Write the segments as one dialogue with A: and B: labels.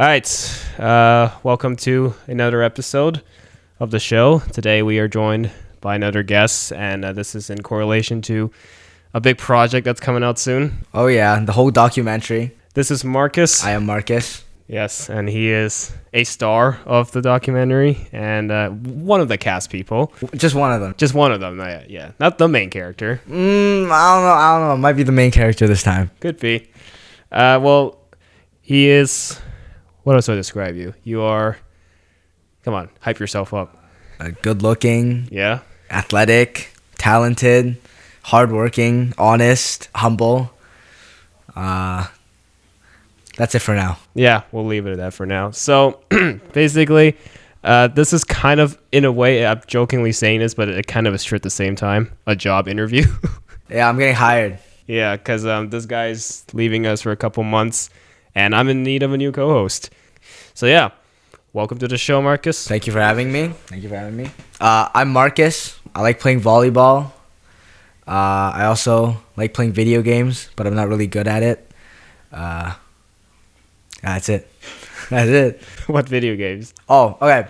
A: All right. Welcome to another episode of the show. Today we are joined by another guest, and this is in correlation to a big project that's coming out soon.
B: Oh, yeah. The whole documentary.
A: This is Marcus.
B: I am Marcus.
A: Yes, and he is a star of the documentary and one of the cast people.
B: Just one of them.
A: Just one of them, yeah. Not the main character.
B: I don't know. Might be the main character this time.
A: Could be. Well, he is... What else do I describe you? You are... Come on, hype yourself up.
B: Good looking.
A: Yeah?
B: Athletic. Talented. Hardworking. Honest. Humble. That's it for now.
A: Yeah, we'll leave it at that for now. So, basically, this is kind of, in a way, I'm jokingly saying this, but it kind of is true at the same time, a job interview.
B: Yeah, I'm getting hired.
A: Yeah, because this guy's leaving us for a couple months, and I'm in need of a new co-host. So, yeah, welcome to the show, Marcus.
B: Thank you for having me. I'm Marcus. I like playing volleyball. I also like playing video games, but I'm not really good at it. That's it.
A: What video games?
B: Oh, okay.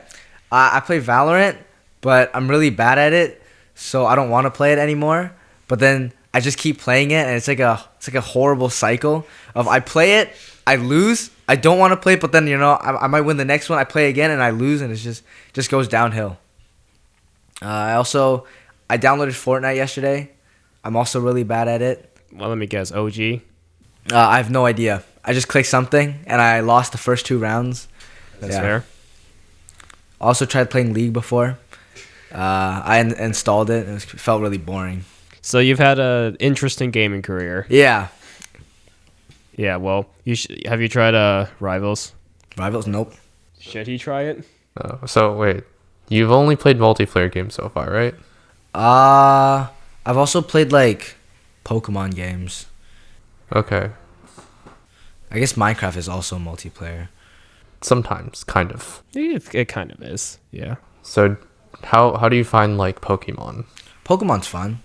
B: I play Valorant, but I'm really bad at it, so I don't want to play it anymore. But then I just keep playing it, and it's like a horrible cycle of I play it, I lose, I don't want to play it, but then I might win the next one. I play again and I lose, and it just goes downhill. I downloaded Fortnite yesterday. I'm also really bad at it.
A: Well, let me guess. OG?
B: I have no idea. I just clicked something, and I lost the first 2 rounds.
A: That's fair.
B: Also tried playing League before. I installed it, and it felt really boring.
A: So you've had an interesting gaming career.
B: Yeah.
A: Yeah, well, have you tried Rivals?
B: Rivals? Nope.
A: Should he try it?
C: So wait, you've only played multiplayer games so far, right?
B: I've also played like Pokemon games.
C: Okay.
B: I guess Minecraft is also multiplayer.
C: Sometimes, kind of.
A: It kind of is, yeah.
C: So how do you find like Pokemon?
B: Pokemon's fun.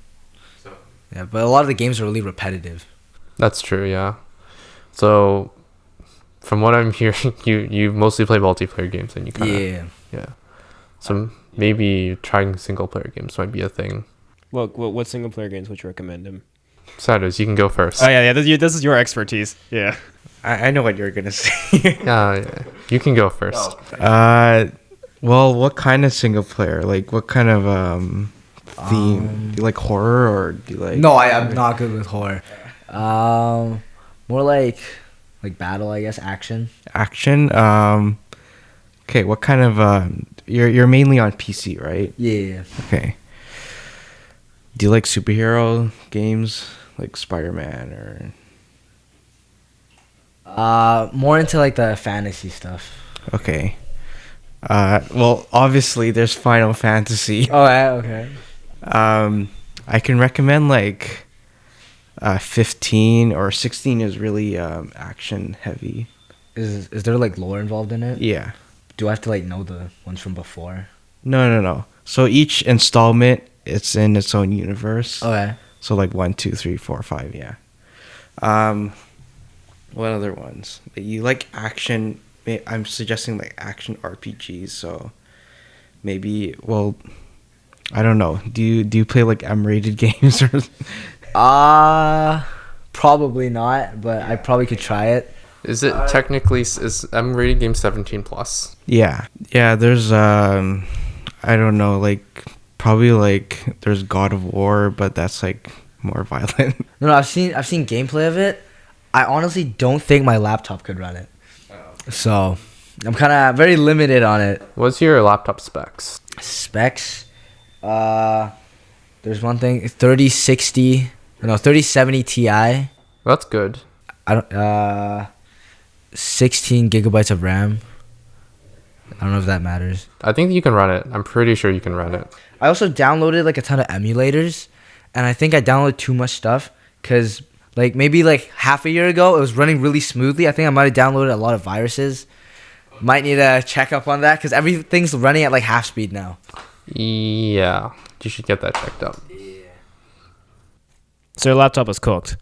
B: Yeah, but a lot of the games are really repetitive.
C: That's true, yeah. So from what I'm hearing, you mostly play multiplayer games, and you kind of yeah. So maybe trying single player games might be a thing.
A: Well, what single player games would you recommend him?
C: Santos, you can go first.
A: Oh yeah. This is your expertise. Yeah.
D: I know what you're gonna say.
C: Yeah, you can go first.
D: Well, what kind of single player? Like, what kind of theme? Do you like horror, or do you like?
B: No, I'm not good with horror. More like battle, I guess. Action.
D: Action. Okay, what kind of? You're mainly on PC, right?
B: Yeah.
D: Okay. Do you like superhero games, like Spider-Man or?
B: More into like the fantasy stuff.
D: Okay. Well, obviously there's Final Fantasy.
B: Oh, yeah, okay.
D: I can recommend like 15 or 16 is really action heavy.
B: Is there like lore involved in it?
D: Yeah.
B: Do I have to like know the ones from before?
D: No. So each installment, it's in its own universe.
B: Okay.
D: So like 1, 2, 3, 4, 5, yeah. What other ones? You like action? I'm suggesting like action RPGs. So maybe, well, I don't know. Do you play like M-rated games or?
B: Probably not, but I probably could try it.
C: Is it technically is M-rated game 17 plus?
D: Yeah. There's I don't know, like probably like there's God of War, but that's like more violent.
B: No, I've seen gameplay of it. I honestly don't think my laptop could run it. So I'm kind of very limited on it.
C: What's your laptop specs?
B: Specs? There's one thing, 3070 Ti.
C: That's good.
B: 16 gigabytes of RAM. I don't know if that matters.
C: I think you can run it. I'm pretty sure you can run it.
B: I also downloaded like a ton of emulators, and I think I downloaded too much stuff because like maybe like half a year ago it was running really smoothly. I think I might have downloaded a lot of viruses. Might need to check up on that because everything's running at like half speed now.
C: Yeah, you should get that checked out.
B: Yeah.
A: So your laptop is cooked.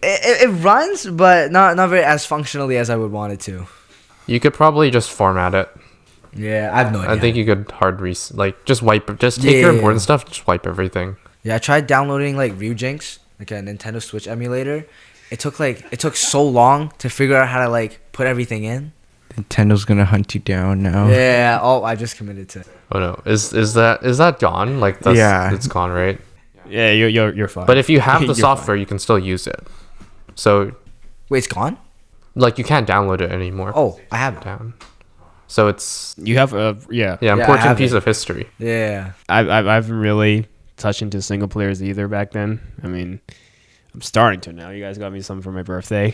B: It runs, but not very as functionally as I would want it to.
C: You could probably just format it.
B: Yeah, I have no idea.
C: I think you could just take your important stuff, just wipe everything.
B: Yeah, I tried downloading like Ryujinx, like a Nintendo Switch emulator. It took so long to figure out how to like put everything in.
D: Nintendo's gonna hunt you down now.
B: Yeah. Oh, I just committed to it.
C: Oh no, is that gone? Like it's gone, right?
A: Yeah, you're fine.
C: But if you have the
A: You're
C: software,
A: fine.
C: you can still use it. So
B: Wait, it's gone?
C: like you can't download it anymore.
B: Oh, I have it.
C: Down. So it's
A: You have a
B: I
C: important
B: have
C: piece
B: it.
C: of history.
B: Yeah.
A: I haven't really touched into single players either back then. I mean, I'm starting to now. You guys got me some for my birthday,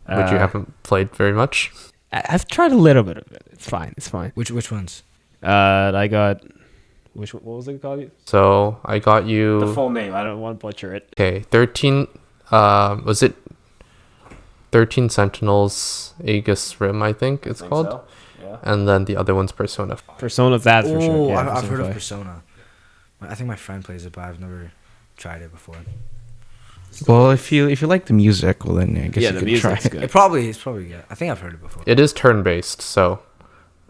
C: Which you haven't played very much.
A: I've tried a little bit of it. It's fine. It's fine.
B: Which ones?
A: I got what was it called?
C: So I got you
A: The full name. I don't want to butcher it.
C: okay, 13 was it 13 Sentinels Aegis Rim, I think it's called.
A: So. Yeah.
C: And then the other one's Persona 5.
A: Persona, that's for sure.
B: Oh,
A: Yeah,
B: I've heard of
A: 5.
B: Persona. I think my friend plays it, but I've never tried it before.
D: Well, if you like the music, well then I guess
A: Yeah,
D: you
A: the
D: could try
A: music's
D: it.
A: good.
B: It's probably good. I think I've heard it before.
C: It is turn-based, so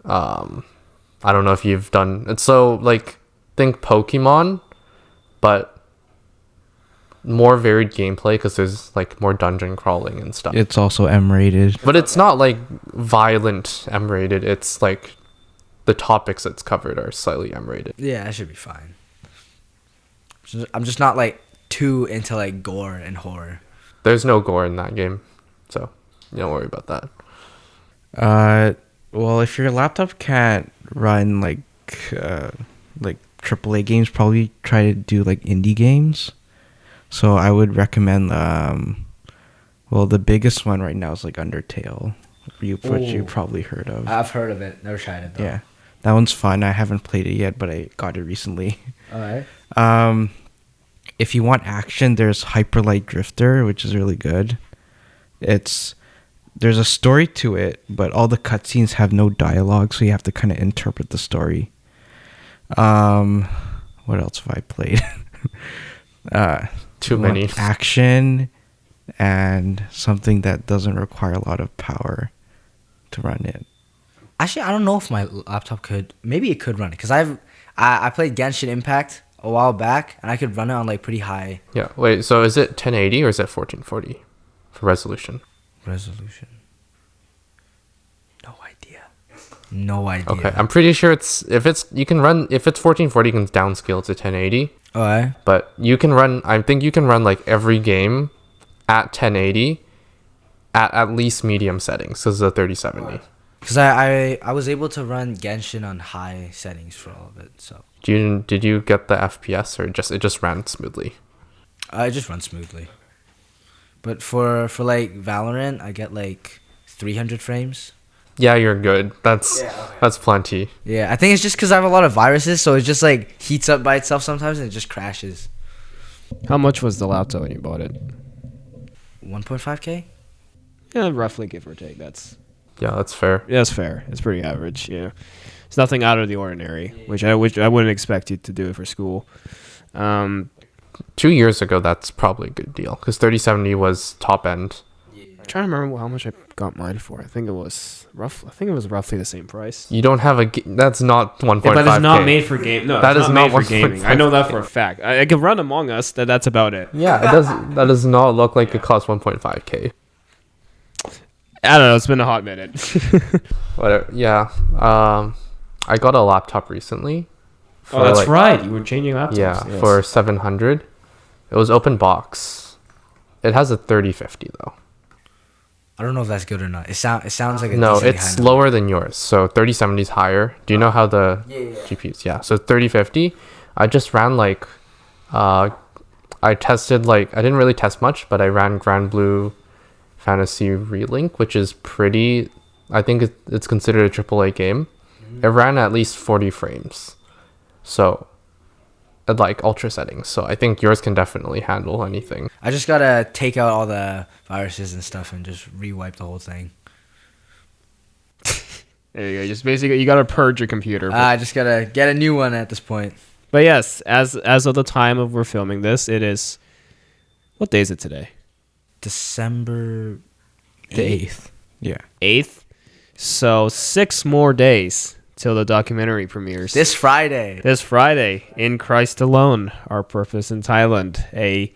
C: I don't know if you've done it's so like think Pokemon, but more varied gameplay because there's like more dungeon crawling and stuff.
D: It's also M-rated.
C: But it's not like violent M-rated. It's like the topics that's covered are slightly M-rated.
B: Yeah, that should be fine. I'm just not like too into like gore and horror.
C: There's no gore in that game, so don't worry about that.
D: Well, if your laptop can't run like AAA games, probably try to do like indie games. So I would recommend well, the biggest one right now is like Undertale, which you probably heard of.
B: I've heard of it. Never tried it though.
D: Yeah, that one's fun. I haven't played it yet, but I got it recently.
B: All right.
D: If you want action, there's Hyper Light Drifter, which is really good. There's a story to it, but all the cutscenes have no dialogue, so you have to kind of interpret the story. What else have I played?
C: Too
D: You want
C: many.
D: action and something that doesn't require a lot of power to run it.
B: Actually, I don't know if my laptop could. Maybe it could run it because I played Genshin Impact a while back and I could run it on like pretty high
C: Yeah. Wait. So is it 1080 or is it 1440 for resolution?
B: resolution. No idea.
C: Okay. I'm pretty sure if it's 1440, you can downscale to 1080.
B: All right.
C: But you can run. I think you can run like every game at 1080 at least medium settings. Because it's a 3070.
B: Because I was able to run Genshin on high settings for all of it, so
C: Did you get the FPS or it just ran smoothly?
B: it just runs smoothly. But for like Valorant, I get like 300 frames.
C: Yeah, you're good. That's plenty.
B: Yeah, I think it's just because I have a lot of viruses, so it just like heats up by itself sometimes and it just crashes.
A: How much was the laptop when you bought it?
B: 1.5K?
A: Yeah, roughly, give or take. That's
C: fair.
A: That's fair. It's pretty average. Yeah, it's nothing out of the ordinary, which I wouldn't expect you to do it for school.
C: 2 years ago, that's probably a good deal because 3070 was top end.
A: I'm trying to remember how much I got mine for. I think it was roughly the same price.
C: You don't have that's not 1.5K.
A: Yeah, but it's not made for game. No,
C: That
A: it's
C: is
A: not
C: not
A: made for gaming. I know that for a fact. I can run Among Us. That's about it.
C: Yeah, it does. That does not look like it costs 1.5K.
A: I don't know. It's been a hot minute.
C: Whatever. Yeah. I got a laptop recently.
A: Oh, that's right. You were changing laptops.
C: Yeah,
A: Yes.
C: for 700. It was open box. It has a 3050 though.
B: I don't know if that's good or not. It sounds like a
C: No,
B: decently
C: it's
B: high
C: lower than yours. So 3070 is higher. Do you know how the GPUs? Yeah. So 3050. I just ran like, I tested like I didn't really test much, but I ran Grand Blue Fantasy Relink, which is pretty. I think it's considered a AAA game. It ran at least 40 frames. So, at like ultra settings. So I think yours can definitely handle anything.
B: I just gotta take out all the viruses and stuff and just rewipe the whole thing.
A: There you go. Just basically, you gotta purge your computer.
B: I just gotta get a new one at this point.
A: But yes, as of the time of we're filming this, it is. What day is it today?
B: December
D: The 8th. Yeah.
A: 8th. So 6 more days till the documentary premieres.
B: This Friday.
A: This Friday, In Christ Alone, Our Purpose in Thailand. A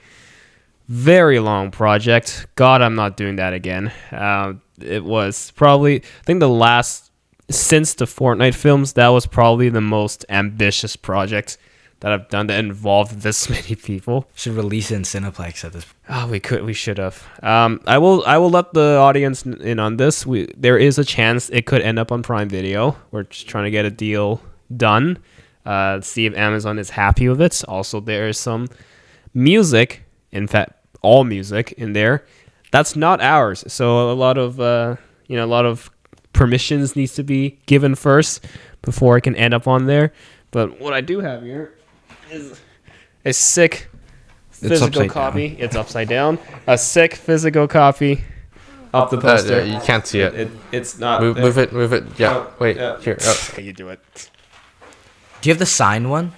A: very long project. God, I'm not doing that again. It was probably, I think since the Fortnite films, that was probably the most ambitious project that I've done that involved this many people.
B: Should release it in Cineplex at this point.
A: We should have. I will let the audience in on this. There is a chance it could end up on Prime Video. We're just trying to get a deal done. See if Amazon is happy with it. Also, there is some music, in fact, all music in there. That's not ours. So a lot of permissions needs to be given first before it can end up on there. But what I do have here is a sick physical copy. It's upside down. A sick physical copy of the poster.
C: You can't see it.
A: It's not.
C: Move it. Yeah. Wait. Here. Oh.
A: Okay, you do it.
B: Do you have the signed one?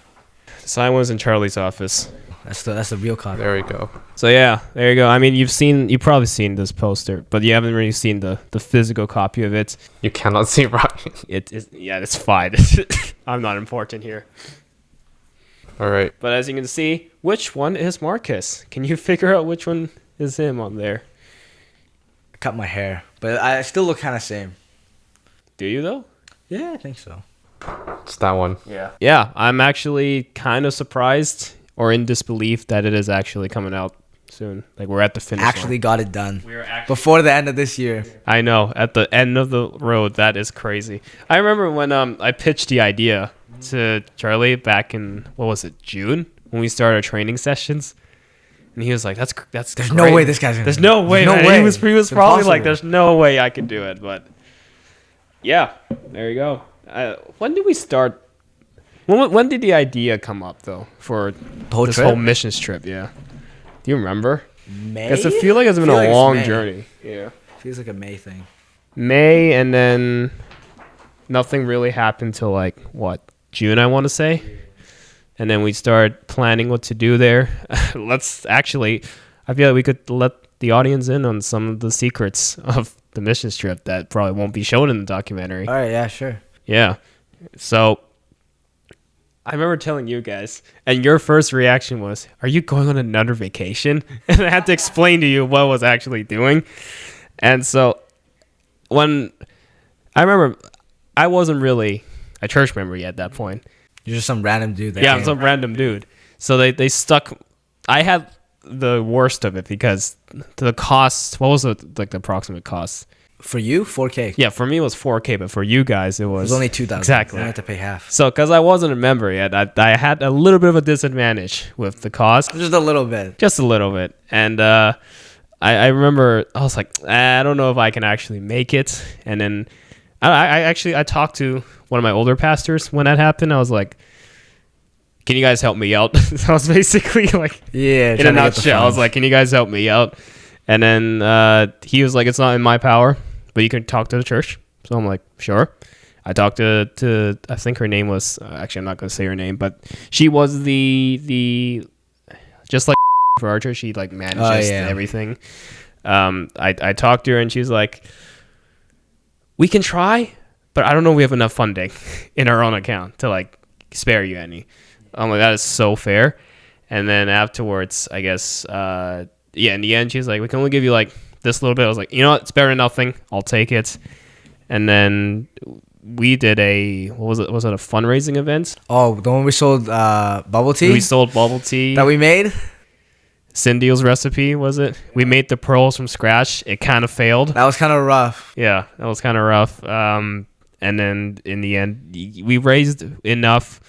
A: The sign was in Charlie's office.
B: That's the real copy.
C: There we go.
A: So yeah, there you go. I mean, you've probably seen this poster, but you haven't really seen the physical copy of it.
C: You cannot see Ryan.
A: It's fine. I'm not important here.
C: All right.
A: But as you can see, which one is Marcus? Can you figure out which one is him on there?
B: I cut my hair, but I still look kind of same.
A: Do you though?
B: Yeah, I think so.
C: It's that one.
A: Yeah. Yeah, I'm actually kind of surprised or in disbelief that it is actually coming out soon. Like, we're at the finish line.
B: Got it done before the end of this year.
A: I know, at the end of the road. That is crazy. I remember when I pitched the idea to Charlie back in, what was it, June, when we started our training sessions, and he was like, "That's
B: There's
A: great.
B: no way this guy's gonna.
A: There's no way, man."
B: way.
A: He was probably
B: impossible.
A: like, "There's no way I can do it." But yeah, there you go. When did we start? When did the idea come up though for this whole missions trip? Yeah, do you remember?
B: May.
A: Because I feel like it's been a long journey. Yeah,
B: feels like a May thing.
A: May, and then nothing really happened till like what, June, I want to say, and then we started planning what to do there. I feel like we could let the audience in on some of the secrets of the missions trip that probably won't be shown in the documentary.
B: All right, yeah, sure.
A: Yeah, so I remember telling you guys, and your first reaction was, "Are you going on another vacation?" And I had to explain to you what I was actually doing. And so when I remember, I wasn't really a church member yet at that point.
B: You're just some random dude.
A: I'm some random dude. So they stuck. I had the worst of it because the cost. What was the approximate cost?
B: For you, 4K.
A: Yeah, for me it was 4K, but for you guys it was
B: only 2,000.
A: Exactly.
B: I had to pay half.
A: So, because I wasn't a member yet, I had a little bit of a disadvantage with the cost.
B: Just a little bit.
A: Just a little bit. And I remember I was like, I don't know if I can actually make it. And then I talked to one of my older pastors when that happened. I was like, "Can you guys help me out?" So I was basically like, in a nutshell, I was like, "Can you guys help me out?" And then he was like, "It's not in my power, but you can talk to the church." So I'm like, "Sure." I talked to I think her name was, actually I'm not going to say her name, but she was the just like for our church, she like manages everything. I talked to her and she's like, "We can try, but I don't know if we have enough funding in our own account to like spare you any." I'm like, "That is so fair." And then afterwards, I guess, in the end, she's like, "We can only give you like this little bit." I was like, "You know what? It's better than nothing. I'll take it." And then we did what was it? Was it a fundraising event?
B: Oh, the one we sold bubble tea?
A: We sold bubble tea.
B: That we made?
A: Cindy's recipe, was it? We made the pearls from scratch. It kind of failed.
B: That was kind of rough.
A: Yeah, that was kind of rough. And then in the end, we raised enough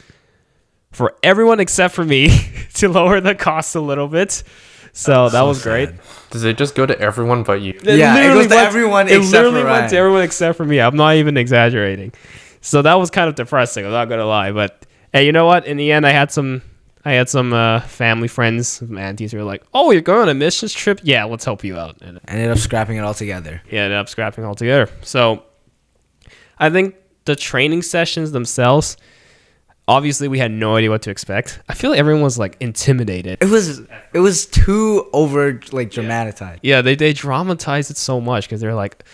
A: for everyone except for me to lower the cost a little bit. So that was great.
C: Does it just go to everyone but you?
B: It goes to everyone except for Ryan. It literally
A: went to everyone except for me. I'm not even exaggerating. So that was kind of depressing. I'm not gonna lie, but hey, you know what? In the end, I had some family friends, some aunties who were like, "Oh, you're going on a missions trip? Yeah, let's help you out." And
B: ended up scrapping it all together.
A: Yeah, ended up scrapping it all together. So I think the training sessions themselves, obviously we had no idea what to expect. I feel like everyone was like intimidated.
B: It was too over like dramatized.
A: Yeah, they dramatized it so much because they're like,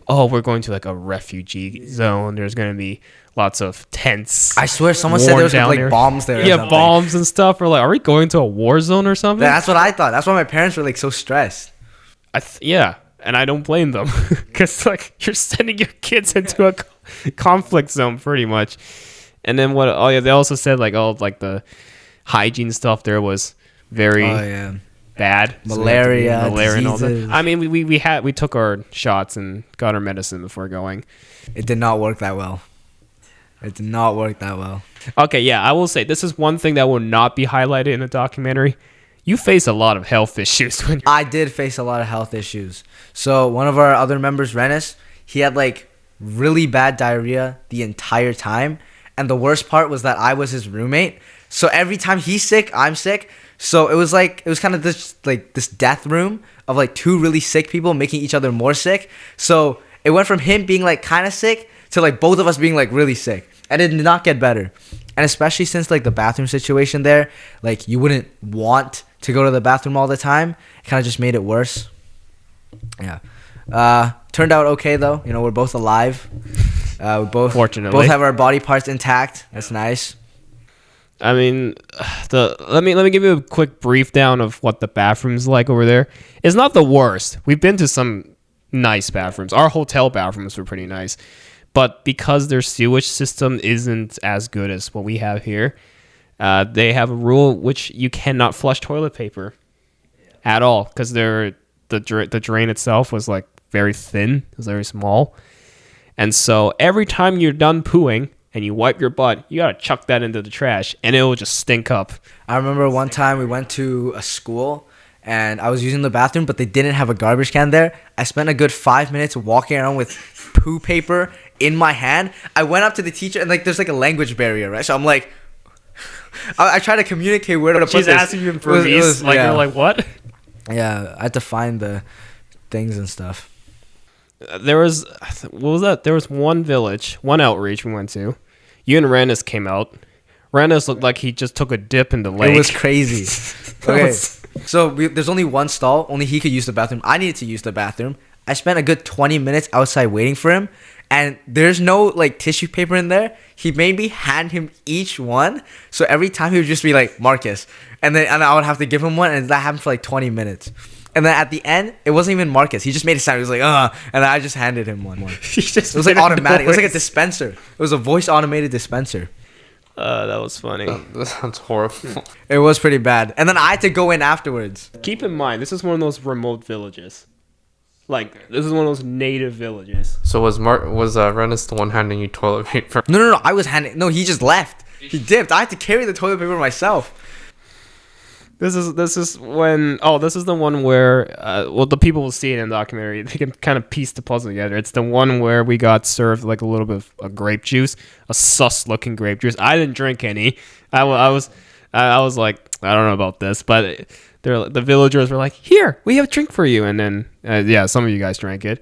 A: oh, we're going to like a refugee zone. There's going to be lots of tents.
B: I swear someone said there was gonna be like bombs there.
A: Yeah, bombs and stuff. We're like, are we going to a war zone or something?
B: That's what I thought. That's why my parents were like so stressed.
A: Yeah, and I don't blame them because like you're sending your kids into a conflict zone pretty much. And then what? Oh yeah, they also said like like the hygiene stuff there was very bad.
B: Malaria,
A: and all that. I mean, we took our shots and got our medicine before going.
B: It did not work that well. It did not work that well.
A: Okay, yeah, I will say this is one thing that will not be highlighted in the documentary. You face a lot of health issues when
B: I did face a lot of health issues. So one of our other members, Rennis, he had like really bad diarrhea the entire time. And the worst part was that I was his roommate. So every time he's sick, I'm sick. So it was kind of this death room of like two really sick people making each other more sick. So it went from him being like kind of sick to like both of us being like really sick. And it did not get better. And especially since like the bathroom situation there, like you wouldn't want to go to the bathroom all the time. It kind of just made it worse. Yeah. Turned out okay though. You know, we're both alive. We both have our body parts intact. That's nice.
A: I mean, let me give you a quick brief down of what the bathroom's like over there. It's not the worst. We've been to some nice bathrooms. Our hotel bathrooms were pretty nice. But because their sewage system isn't as good as what we have here, they have a rule which you cannot flush toilet paper at all because the drain itself was like very thin. It was very small. And so every time you're done pooing and you wipe your butt, you got to chuck that into the trash and it will just stink up. I
B: remember one time we went to a school and I was using the bathroom, but they didn't have a garbage can there. I spent a good 5 minutes walking around with poo paper in my hand. I went up to the teacher and like there's like a language barrier, right? So I'm like, I try to communicate where to put this.
A: She's asking you in Burmese, you're like, what?
B: Yeah, I had to find the things and stuff.
A: There was, what was that? There was one village, one outreach we went to. You and Rennis came out. Rennis looked like he just took a dip in the lake.
B: It was crazy. Okay, so there's only one stall. Only he could use the bathroom. I needed to use the bathroom. I spent a good 20 minutes outside waiting for him. And there's no like tissue paper in there. He made me hand him each one. So every time he would just be like, Marcus. And I would have to give him one. And that happened for like 20 minutes. And then at the end, it wasn't even Marcus. He just made a sound. He was like, and I just handed him one. It was like automatic. It was like a dispenser. It was a voice automated dispenser.
A: That was funny.
C: That sounds horrible.
B: It was pretty bad. And then I had to go in afterwards.
A: Keep in mind, this is one of those remote villages. Like, this is one of those native villages.
C: So was Rennis the one handing you toilet paper?
B: No. I was handing. No, he just left. He dipped. I had to carry the toilet paper myself.
A: This is when this is the one where the people will see it in the documentary. They can kind of piece the puzzle together. It's the one where we got served like a little bit of grape juice, a sus looking grape juice. I didn't drink any. I was like, I don't know about this, but the villagers were like, here, we have a drink for you. And then some of you guys drank it.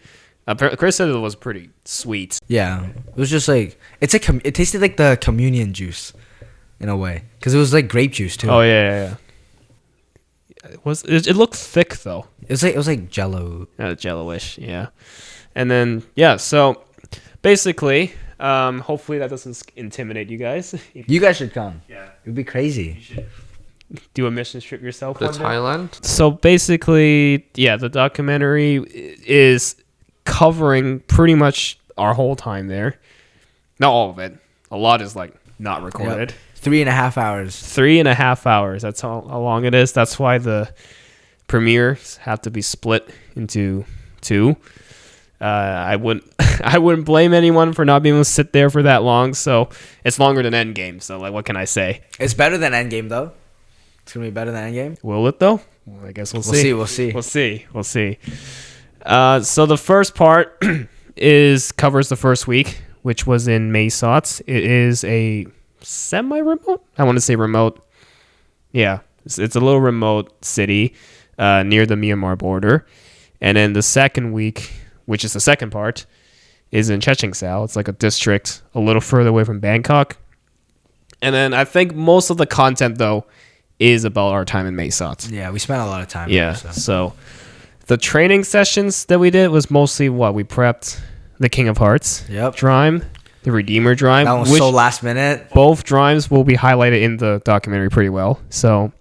A: Chris said it was pretty sweet.
B: Yeah, it was just like it tasted like the communion juice in a way because it was like grape juice too.
A: Oh yeah. It looked thick though.
B: It was like Jello.
A: Jello-ish, yeah. And then so basically, hopefully that doesn't intimidate you guys.
B: You guys should come.
A: Yeah,
B: it would be crazy.
A: You should do a mission trip yourself.
C: To Thailand.
A: So basically, the documentary is covering pretty much our whole time there. Not all of it. A lot is like not recorded.
B: Yep. 3.5 hours.
A: 3.5 hours. That's how long it is. That's why the premieres have to be split into two. I wouldn't blame anyone for not being able to sit there for that long. So it's longer than Endgame. So like, what can I say?
B: It's better than Endgame though. It's gonna be better than Endgame.
A: Will it though? Well, I guess we'll see.
B: We'll see.
A: So the first part covers the first week, which was in Mae Sots. It is a semi-remote. I want to say remote. Yeah, it's a little remote city near the Myanmar border. And then the second week, which is the second part, is in Chechingsao. It's like a district a little further away from Bangkok. And then I think most of the content though is about our time in Mae Sots.
B: Yeah, we spent a lot of time
A: there. So the training sessions that we did was mostly what we prepped the King of Hearts
B: Yep.
A: Drime, the Redeemer Drime.
B: That was so last minute.
A: Both Drimes will be highlighted in the documentary pretty well. So,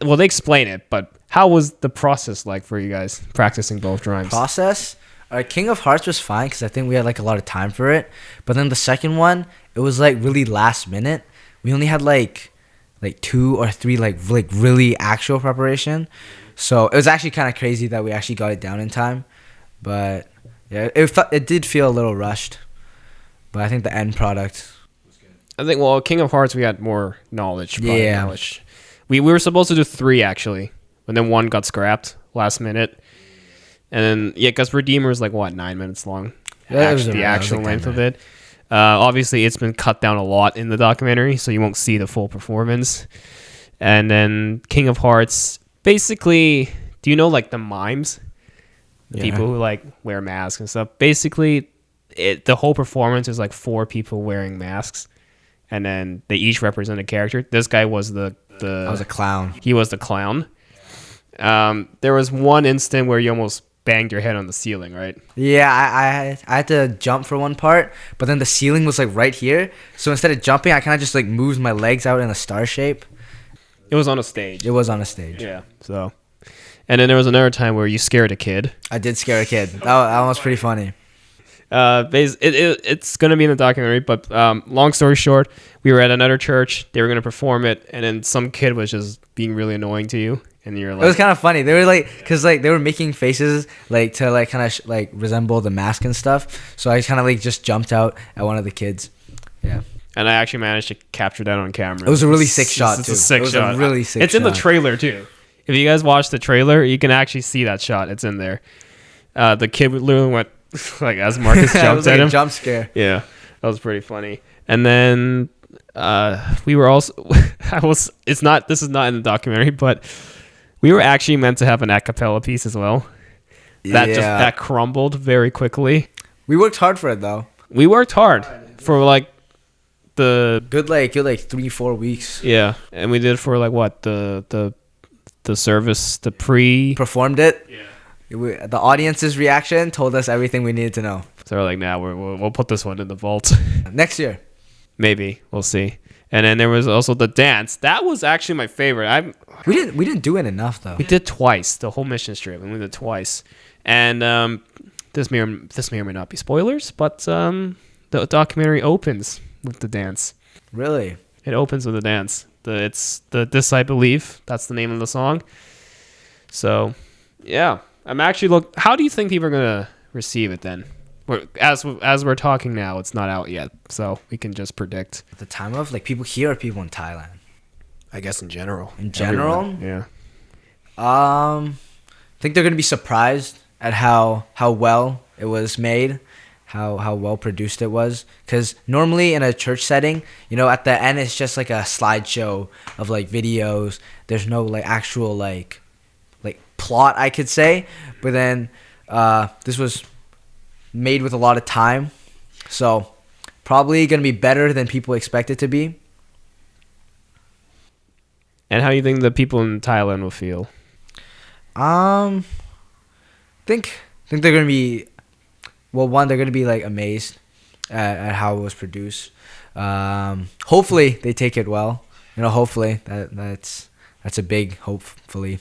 A: well, they explain it, but how was the process like for you guys practicing both Drimes?
B: Process? King of Hearts was fine because I think we had like a lot of time for it. But then the second one, it was like really last minute. We only had like 2 or 3 like really actual preparation. So it was actually kind of crazy that we actually got it down in time. But yeah, it did feel a little rushed. But I think the end product was good.
A: I think, well, King of Hearts, we had more knowledge.
B: Yeah.
A: Knowledge. We were supposed to do 3 actually, but then 1 got scrapped last minute. And then, yeah, because Redeemer is like, what, 9 minutes long?
B: Yeah,
A: The actual length of it. Obviously, it's been cut down a lot in the documentary, so you won't see the full performance. And then King of Hearts, basically, do you know like the mimes?
D: Yeah.
A: People who like wear masks and stuff. Basically, the whole performance is like 4 people wearing masks, and then they each represent a character. This guy was
B: I was a clown.
A: he was the clown. There was one instant where you almost banged your head on the ceiling, right?
B: Yeah, I had to jump for one part, but then the ceiling was like right here. So instead of jumping, I kind of just like moved my legs out in a star shape.
A: It was on a stage.
B: It was on a stage.
A: Yeah. So, and then there was another time where you scared a kid.
B: I did scare a kid. That was pretty funny.
A: It's gonna be in the documentary, but long story short, we were at another church. They were gonna perform it, and then some kid was just being really annoying to you, and you're like,
B: It was kind of funny. They were like, cause like they were making faces like to like kind of like resemble the mask and stuff. So I kind of like just jumped out at one of the kids. Yeah.
A: and I actually managed to capture that on camera.
B: It was a really sick shot
A: It's
B: too.
A: a sick
B: it was
A: shot.
B: a really sick
A: It's
B: shot.
A: in the trailer too. If you guys watch the trailer, you can actually see that shot. It's in there. The kid literally went like as Marcus
B: It
A: jumped
B: was like
A: at
B: a
A: him.
B: jump scare.
A: Yeah, that was pretty funny. And then we were also this is not in the documentary, but we were actually meant to have an a cappella piece as well. That crumbled very quickly.
B: We worked hard for it though.
A: We worked hard for like the
B: Good 3-4 weeks.
A: yeah, and we did for like what the service, the pre.
B: Performed it. Yeah. The audience's reaction told us everything we needed to know.
A: So we're like, nah, we'll put this one in the vault.
B: Next year.
A: Maybe we'll see. And then there was also the dance. That was actually my favorite.
B: We didn't do it enough though.
A: We did twice the whole mission strip, and we did twice. And this may or may not be spoilers, but the documentary opens with the dance.
B: Really?
A: It opens with a dance. This I Believe. That's the name of the song. So, yeah, I'm actually how do you think people are gonna receive it then? As we're talking now, it's not out yet, so we can just predict.
B: At the time of people here or people in Thailand?
A: I guess in general.
B: In general?
A: Everyone. Yeah.
B: I think they're gonna be surprised at how well it was made, how well produced it was. Because normally in a church setting, at the end it's just like a slideshow of videos. There's no actual plot, I could say. But then this was made with a lot of time, so probably gonna be better than people expect it to be.
A: And how do you think the people in Thailand will feel?
B: Think they're gonna be, well, one, they're gonna be amazed at how it was produced. Hopefully they take it well. Hopefully that's a big hopefully.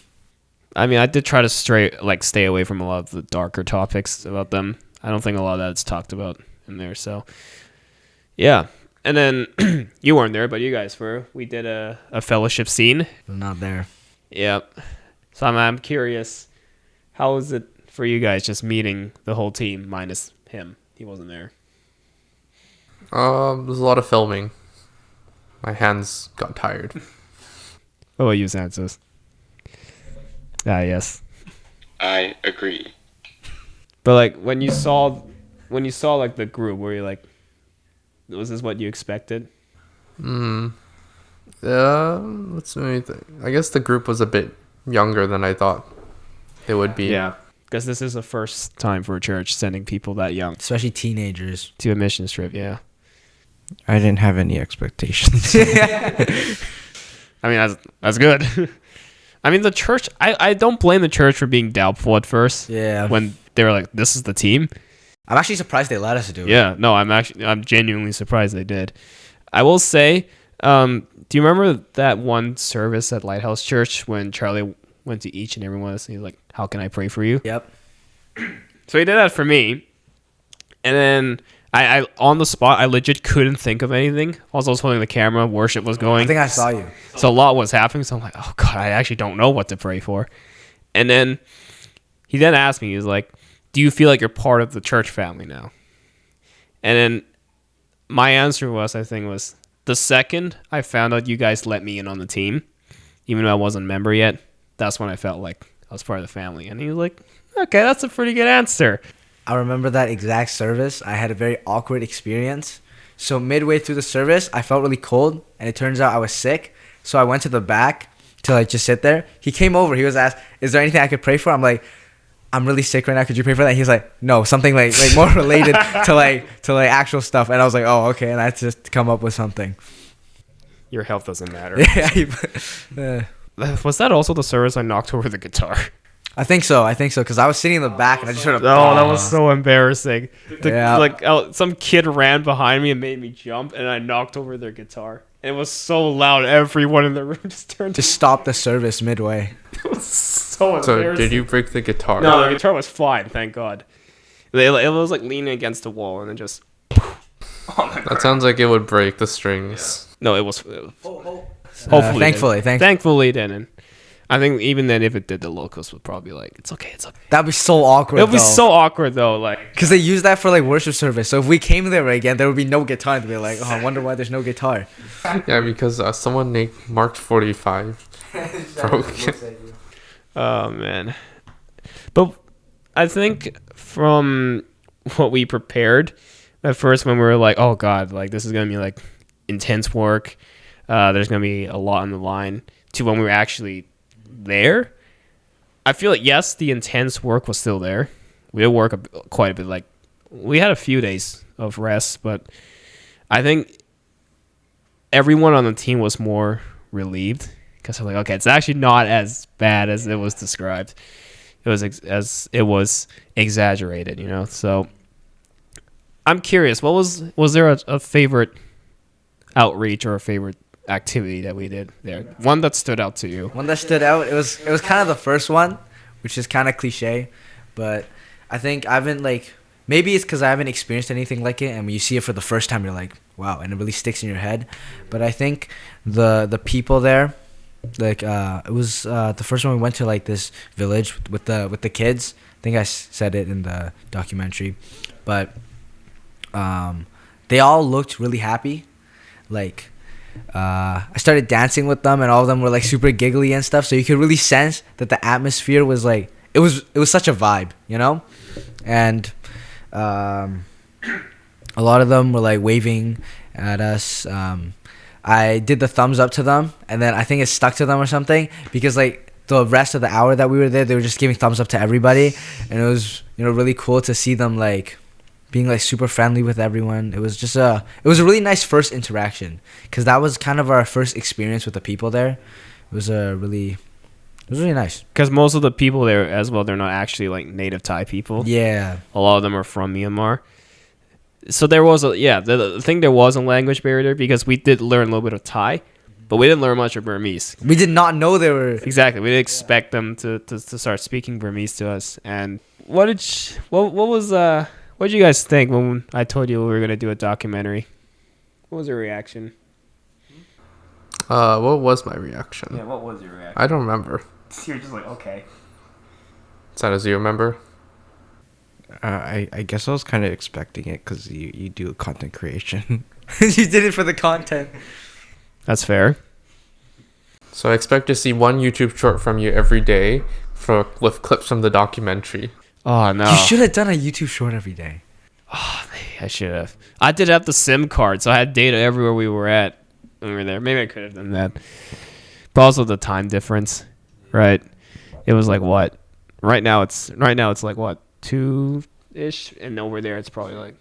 A: I mean, I did try to stay away from a lot of the darker topics about them. I don't think a lot of that's talked about in there. So, yeah. And then you weren't there, but you guys were. We did a fellowship scene.
B: I'm not there.
A: Yep. So I'm curious, how was it for you guys just meeting the whole team minus him? He wasn't there.
C: There's a lot of filming. My hands got tired.
A: What about you, Santos? Yes.
E: I agree.
A: But when you saw the group, were you like, was this what you expected?
C: Let's see. I guess the group was a bit younger than I thought it would be.
A: Yeah, because this is the first time for a church sending people that young,
B: Especially teenagers.
A: to a mission trip. Yeah,
D: I didn't have any expectations.
A: I mean that's good. I mean the church. I don't blame the church for being doubtful at first.
B: Yeah.
A: When they were like, "This is the team,"
B: I'm actually surprised they let us do it.
A: Yeah, no, I'm genuinely surprised they did. I will say, do you remember that one service at Lighthouse Church when Charlie went to each and every one of us and he's like, "How can I pray for you?"
B: Yep.
A: So he did that for me, and then I on the spot I legit couldn't think of anything. Also, I was holding the camera, worship was going.
B: I think I saw you.
A: So a lot was happening. So I'm like, oh God, I actually don't know what to pray for. And then he then asked me, he was like, "Do you feel like you're part of the church family now?" And then my answer was, the second I found out you guys let me in on the team, even though I wasn't a member yet, that's when I felt like I was part of the family. And he was like, "Okay, that's a pretty good answer."
B: I remember that exact service. I had a very awkward experience. So midway through the service, I felt really cold, and it turns out I was sick. So I went to the back to like just sit there. He came over. He was asked, "Is there anything I could pray for?" I'm like, "I'm really sick right now. Could you pray for that?" He's like, "No, something like more related to like actual stuff." And I was like, "Oh, okay." And I had to just come up with something.
A: Your health doesn't matter.
B: Yeah.
A: Was that also the service I knocked over the guitar?
B: I think so. Because I was sitting in the back and I just sort of.
A: Oh, that was so embarrassing.
B: Yeah.
A: Some kid ran behind me and made me jump, and I knocked over their guitar. And it was so loud, everyone in the room just turned.
B: Just stopped the service midway.
A: It was so embarrassing.
C: So did you break the guitar?
A: No, the guitar was fine, thank God. It was like leaning against the wall, and then just.
C: That sounds like it would break the strings.
A: No, it was. Hopefully, thankfully, it didn't. I think even then, if it did, the locals would probably be like, "It's okay, it's okay."
B: That'd be so awkward.
A: It'd be so awkward though, like
B: because they use that for like worship service. So if we came there again, there would be no guitar. And they'd be like, "Oh, I wonder why there's no guitar."
C: Yeah, because someone named Mark45 broke it.
A: Oh man, but I think from what we prepared at first, when we were like, "Oh God, like this is gonna be like intense work," there's gonna be a lot on the line. To when we were actually there, I feel like yes, the intense work was still there. We did work quite a bit. Like we had a few days of rest, but I think everyone on the team was more relieved because they're like, okay, it's actually not as bad as it was described. It was exaggerated, you know. So I'm curious, was there a favorite outreach or a favorite activity that we did there? One that stood out to you?
B: One that stood out, it was kind of the first one, which is kind of cliche, but I think I haven't like, maybe it's because I haven't experienced anything like it, and when you see it for the first time, you're like, wow, and it really sticks in your head. But I think the people there, like it was the first one we went to, like this village with the kids. I think I said it in the documentary, but they all looked really happy. Like I started dancing with them, and all of them were like super giggly and stuff. So you could really sense that the atmosphere was like it was such a vibe, you know. And a lot of them were like waving at us. I did the thumbs up to them, and then I think it stuck to them or something, because like the rest of the hour that we were there, they were just giving thumbs up to everybody, and it was, you know, really cool to see them like being like super friendly with everyone. It was just a really nice first interaction, because that was kind of our first experience with the people there. It was really nice. Because
A: most of the people there as well, they're not actually like native Thai people.
B: Yeah,
A: a lot of them are from Myanmar. So there was the thing, there was a language barrier, because we did learn a little bit of Thai, but we didn't learn much of Burmese.
B: We did not know they were
A: exactly. We didn't expect them to start speaking Burmese to us. And what did you guys think when I told you we were gonna do a documentary? What was your reaction?
C: What was my reaction?
A: Yeah, what was your reaction?
C: I don't remember.
A: You're just like, okay.
C: Santos, do you remember?
D: I guess I was kind of expecting it, because you do content creation.
B: You did it for the content.
A: That's fair.
C: So I expect to see one YouTube short from you every day with clips from the documentary.
A: Oh, no.
B: You should have done a YouTube short every day.
A: Oh, I should have. I did have the SIM card, so I had data everywhere we were at when we were there. Maybe I could have done that. But also the time difference, right? It was like what? Right now it's like what? 2-ish, and over there it's probably like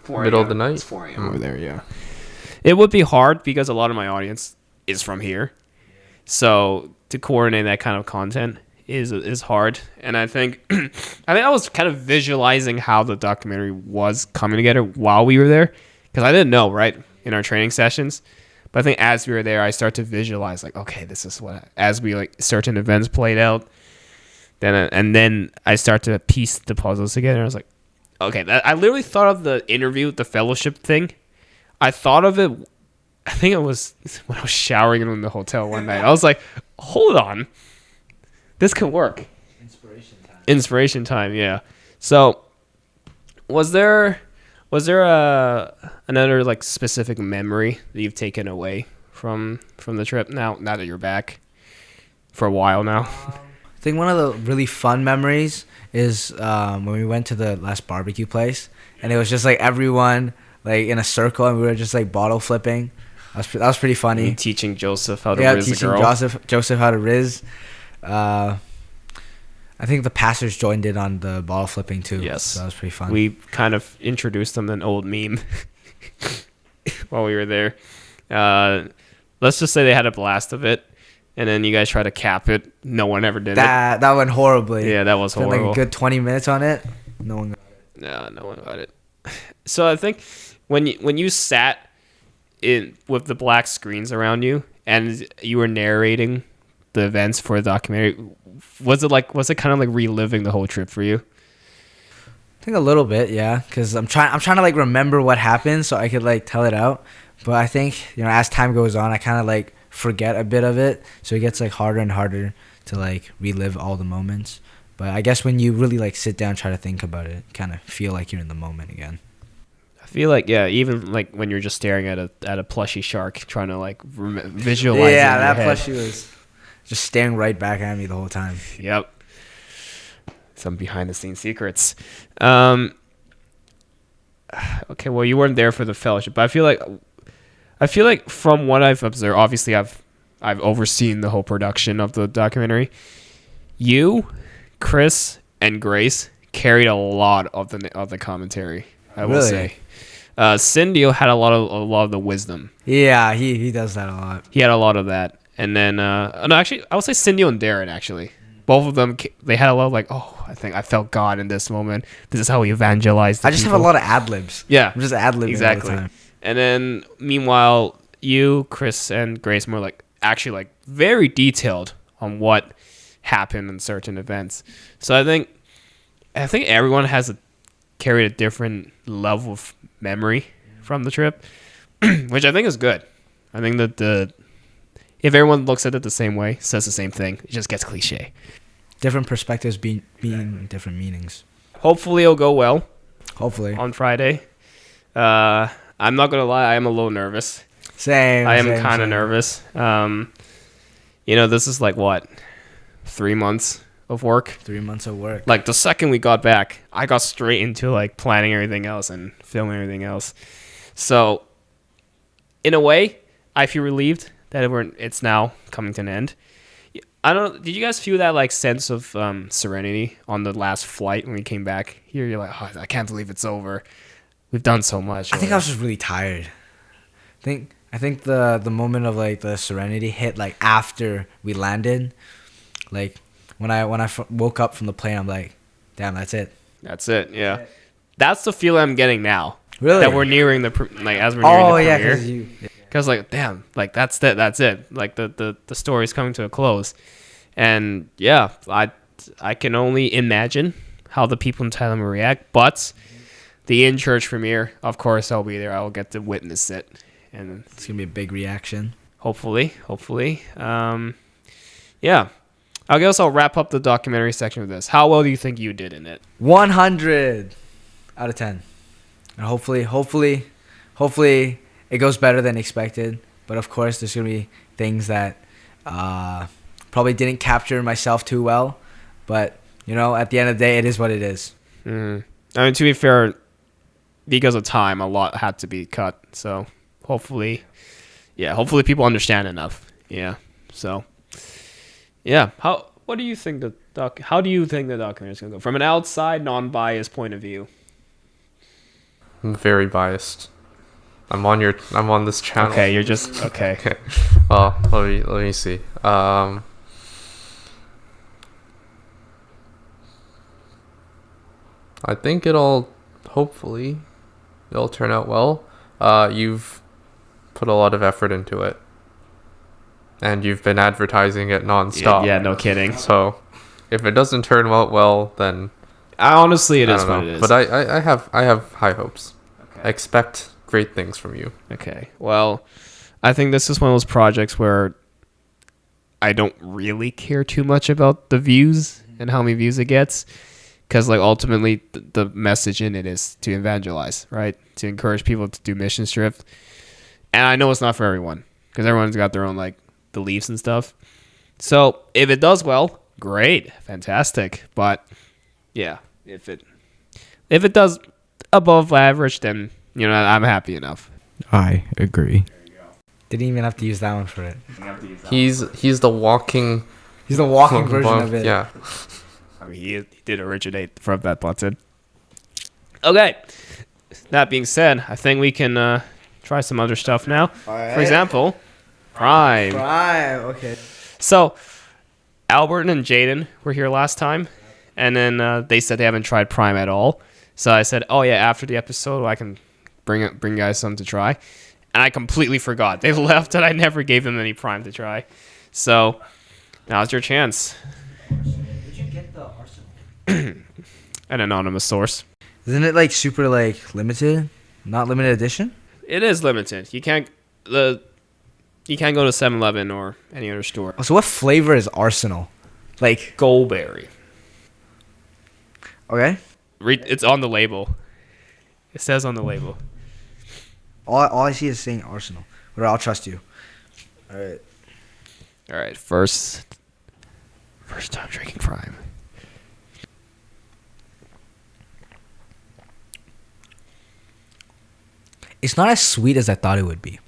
A: 4
C: middle of the night.
A: It's 4 a.m. over there, yeah. It would be hard because a lot of my audience is from here, so to coordinate that kind of content, is hard, and I think I was kind of visualizing how the documentary was coming together while we were there, because I didn't know, right, in our training sessions. But I think as we were there, I start to visualize like, okay, this is what, as we like certain events played out, then I start to piece the puzzles together. I was like, okay, I literally thought of the interview, the fellowship thing. I thought of it. I think it was when I was showering in the hotel one night. I was like, hold on. This could work. Inspiration time, yeah. So, was there another like specific memory that you've taken away from the trip now that you're back for a while now?
B: I think one of the really fun memories is when we went to the last barbecue place, and it was just like everyone like in a circle, and we were just like bottle flipping. That was pretty funny.
A: You teaching Joseph how to riz a girl.
B: Joseph how to riz. I think the pastors joined in on the bottle flipping too.
A: Yes.
B: So that was pretty fun.
A: We kind of introduced them to an old meme while we were there. Let's just say they had a blast of it, and then you guys tried to cap it. No one ever did it.
B: That went horribly.
A: Yeah, that was horrible.
B: Like a good 20 minutes on it. No one got it.
A: No one got it. So I think when you sat in with the black screens around you and you were narrating the events for the documentary, was it kind of like reliving the whole trip for you?
B: I think a little bit, yeah, because I'm trying to like remember what happened so I could like tell it out. But I think, you know, as time goes on, I kind of like forget a bit of it, so it gets like harder and harder to like relive all the moments. But I guess when you really like sit down and try to think about it, kind of feel like you're in the moment again.
A: I feel like, yeah, even like when you're just staring at a plushy shark, trying to like visualize.
B: Yeah, that
A: head.
B: plushie was just staring right back at me the whole time.
A: Yep. Some behind the scenes secrets. Okay, well, you weren't there for the fellowship, but I feel like from what I've observed, obviously I've overseen the whole production of the documentary. You, Chris, and Grace carried a lot of the commentary. I will say. Cindy had a lot of the wisdom.
B: Yeah, he does that a lot.
A: He had a lot of that, and then no, actually, I would say Cindy and Darren actually. Both of them, they had a lot of like, oh, I think I felt God in this moment. This is how we evangelized.
B: I just have a lot of ad libs.
A: Yeah,
B: I'm just ad libbing
A: exactly.
B: all the time.
A: And then meanwhile, you, Chris, and Grace more like actually like very detailed on what happened in certain events. So I think everyone has carried a different level of memory from the trip, which I think is good. I think that if everyone looks at it the same way, says the same thing, it just gets cliche.
B: Different perspectives being different meanings.
A: Hopefully it'll go well.
B: Hopefully.
A: On Friday. I'm not gonna lie, I am a little nervous.
B: Same.
A: I am kind of nervous. This is like what, 3 months of work.
B: 3 months of work.
A: Like the second we got back, I got straight into like planning everything else and filming everything else. So, in a way, I feel relieved that it's now coming to an end. I don't know. Did you guys feel that like sense of serenity on the last flight when we came back here? You're like, oh, I can't believe it's over. We've done so much.
B: I think I was just really tired. I think the moment of like the serenity hit like after we landed. Like when I woke up from the plane, I'm like, damn, that's it.
A: That's it. Yeah, that's the feeling I'm getting now.
B: Really?
A: That we're nearing as we're nearing the premiere.
B: Yeah,
A: Because like, damn, like that's it. Like the story's coming to a close, and yeah, I can only imagine how the people in Thailand will react. But the in-church premiere, of course, I'll be there. I'll get to witness it, and
B: it's gonna be a big reaction.
A: Hopefully. Yeah. I guess I'll wrap up the documentary section with this. How well do you think you did in it?
B: 100 out of 10. And hopefully it goes better than expected. But of course, there's going to be things that probably didn't capture myself too well. But, at the end of the day, it is what it is.
A: I mean, to be fair, because of time, a lot had to be cut. So hopefully people understand enough. Yeah. So, yeah. How do you think the documentary is going to go? From an outside, non-biased point of view.
C: I'm very biased. I'm on this channel.
A: Okay, you're just okay.
C: Well, let me see. I think hopefully it'll turn out well. You've put a lot of effort into it, and you've been advertising it nonstop.
A: Yeah, no kidding.
C: So if it doesn't turn out well, then
A: Honestly, it
C: I
A: is
C: don't
A: what
C: know.
A: it is.
C: But I have high hopes.
A: Okay.
C: I expect great things from you.
A: Okay. Well, I think this is one of those projects where I don't really care too much about the views and how many views it gets, because like ultimately the message in it is to evangelize, right? To encourage people to do mission drift. And I know it's not for everyone, because everyone's got their own like beliefs and stuff. So if it does well, great, fantastic. But yeah, if it does above average, then I'm happy enough.
D: I agree.
B: Didn't even have to use that one for it.
C: He's the walking
B: He's the walking version of it.
C: Yeah.
A: I mean, he did originate from that button. Okay. That being said, I think we can try some other stuff now.
B: Alright.
A: For example, Prime.
B: Okay.
A: So, Albert and Jaden were here last time, and then they said they haven't tried Prime at all. So I said, oh yeah, after the episode, I can bring guys some to try. And I completely forgot. They left, and I never gave them any Prime to try. So, now's your chance.
B: Did you get the Arsenal?
A: An anonymous source.
B: Isn't it like super like limited? Not limited edition?
A: It is limited. You can't go to 7-Eleven or any other store.
B: Oh, so what flavor is Arsenal? Like,
A: Goldberry.
B: okay.
A: It's on the label. It says on the label.
B: All I see is saying Arsenal. But I'll trust you. All right.
A: First time drinking Prime.
B: It's not as sweet as I thought it would be.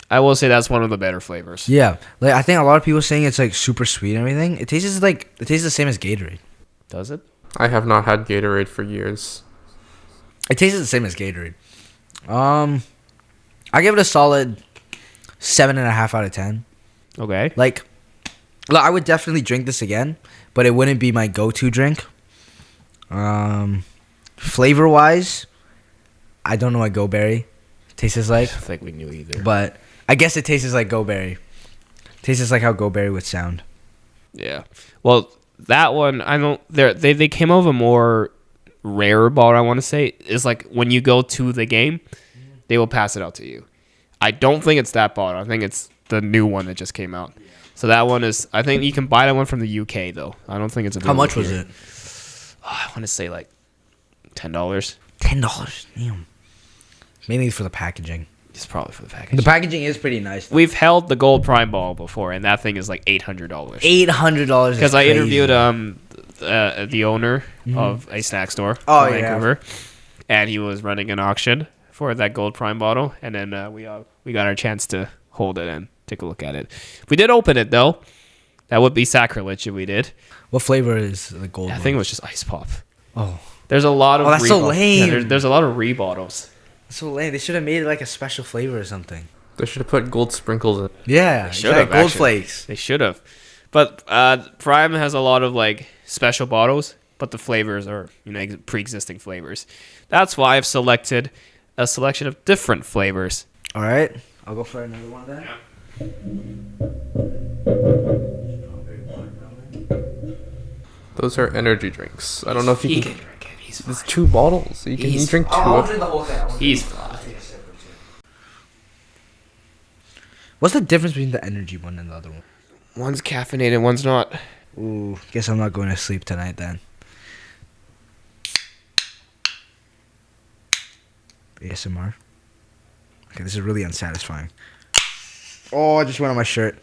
A: I will say that's one of the better flavors.
B: Yeah. Like, I think a lot of people saying it's like super sweet and everything. It tastes the same as Gatorade.
A: Does it?
C: I have not had Gatorade for years.
B: It tastes the same as Gatorade. I give it a solid 7.5 out of 10.
A: Okay.
B: Like, I would definitely drink this again, but it wouldn't be my go-to drink. Flavor wise, I don't know what Go-Berry tastes like,
A: I don't think we knew either.
B: but I guess it tastes like Go-Berry. Tastes like how Go-Berry would sound.
A: Yeah. Well, that one I don't. They came out of a more rare bottle. I want to say is like when you go to the game, they will pass it out to you. I don't think it's that bottle. I think it's the new one that just came out. So that one is. I think you can buy that one from the UK though. I don't think it's
B: How
A: available
B: much was
A: here.
B: it?
A: I want to say like $10.
B: $10. Damn. Mainly for the packaging.
A: It's probably for the package.
B: The packaging is pretty nice.
A: We've held the gold Prime ball before, and that thing is like $800.
B: $800.
A: Because I interviewed the owner of a snack store
B: Oh,
A: in
B: yeah.
A: Vancouver, and he was running an auction for that gold Prime bottle, and then we got our chance to hold it and take a look at it. We did open it though. That would be sacrilege if we did.
B: What flavor is the gold
A: I
B: one?
A: think it was just ice pop.
B: Oh.
A: There's a lot of.
B: Oh, that's so
A: rebo-
B: lame.
A: Yeah, there's a lot of re-bottles.
B: So lame. They should have made it like a special flavor or something.
C: They should have put gold sprinkles in.
B: Yeah.
A: They should have
B: Gold
A: actually.
B: flakes.
A: They should have. But Prime has a lot of like special bottles, but the flavors are pre-existing flavors. That's why I've selected a selection of different flavors.
B: All right. I'll go for another one then.
C: Those are energy drinks. I don't know if you
A: He
C: can.
A: can drink it. He's
C: It's 2 bottles. You can
A: He's-
C: drink 2
B: I'll
C: of
B: drink the whole thing.
A: He's fine.
B: What's the difference between the energy one and the other one?
A: One's caffeinated, one's not.
B: Ooh, guess I'm not going to sleep tonight then. ASMR. Okay, this is really unsatisfying. Oh, I just went on my shirt.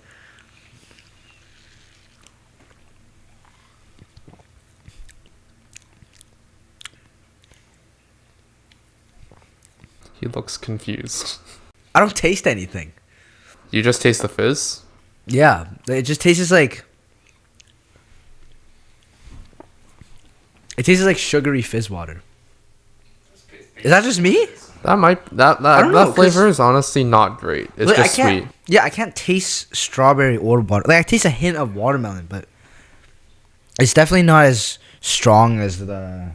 C: He looks confused.
B: I don't taste anything.
C: You just taste the fizz?
B: Yeah, it just tastes like... It tastes like sugary fizz water. Is that just me?
C: That might that
B: don't know,
C: that flavor is honestly not great. It's
B: Like,
C: just
B: I can't,
C: sweet.
B: Yeah, I can't taste strawberry or water. Like, I taste a hint of watermelon, but it's definitely not as strong as the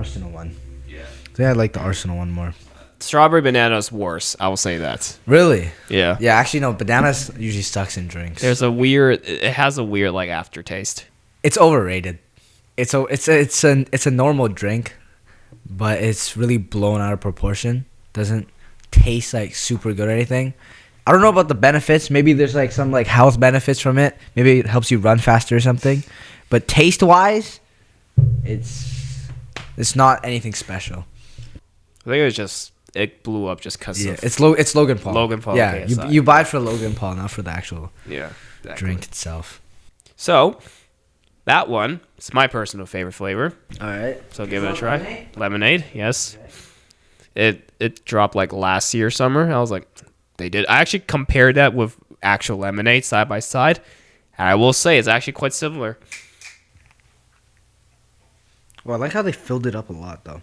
B: Arsenal one. Yeah. I think I like the Arsenal one more.
A: Strawberry banana is worse. I will say that.
B: Really?
A: Yeah.
B: Yeah, actually no. Bananas usually sucks in drinks.
A: It has a weird like aftertaste.
B: It's overrated. It's a normal drink, but it's really blown out of proportion. Doesn't taste like super good or anything. I don't know about the benefits. Maybe there's like some like health benefits from it. Maybe it helps you run faster or something. But taste wise, it's not anything special.
A: I think it blew up just because of
B: it's Logan Paul.
A: Logan Paul.
B: Yeah,
A: Okay,
B: you buy it for Logan Paul, not for the actual
A: exactly.
B: drink itself.
A: So that one is my personal favorite flavor.
B: All right.
A: So give it a try. Lemonade, yes. It dropped like last year summer. I was like, they did. I actually compared that with actual lemonade side by side, and I will say it's actually quite similar.
B: Well, I like how they filled it up a lot, though.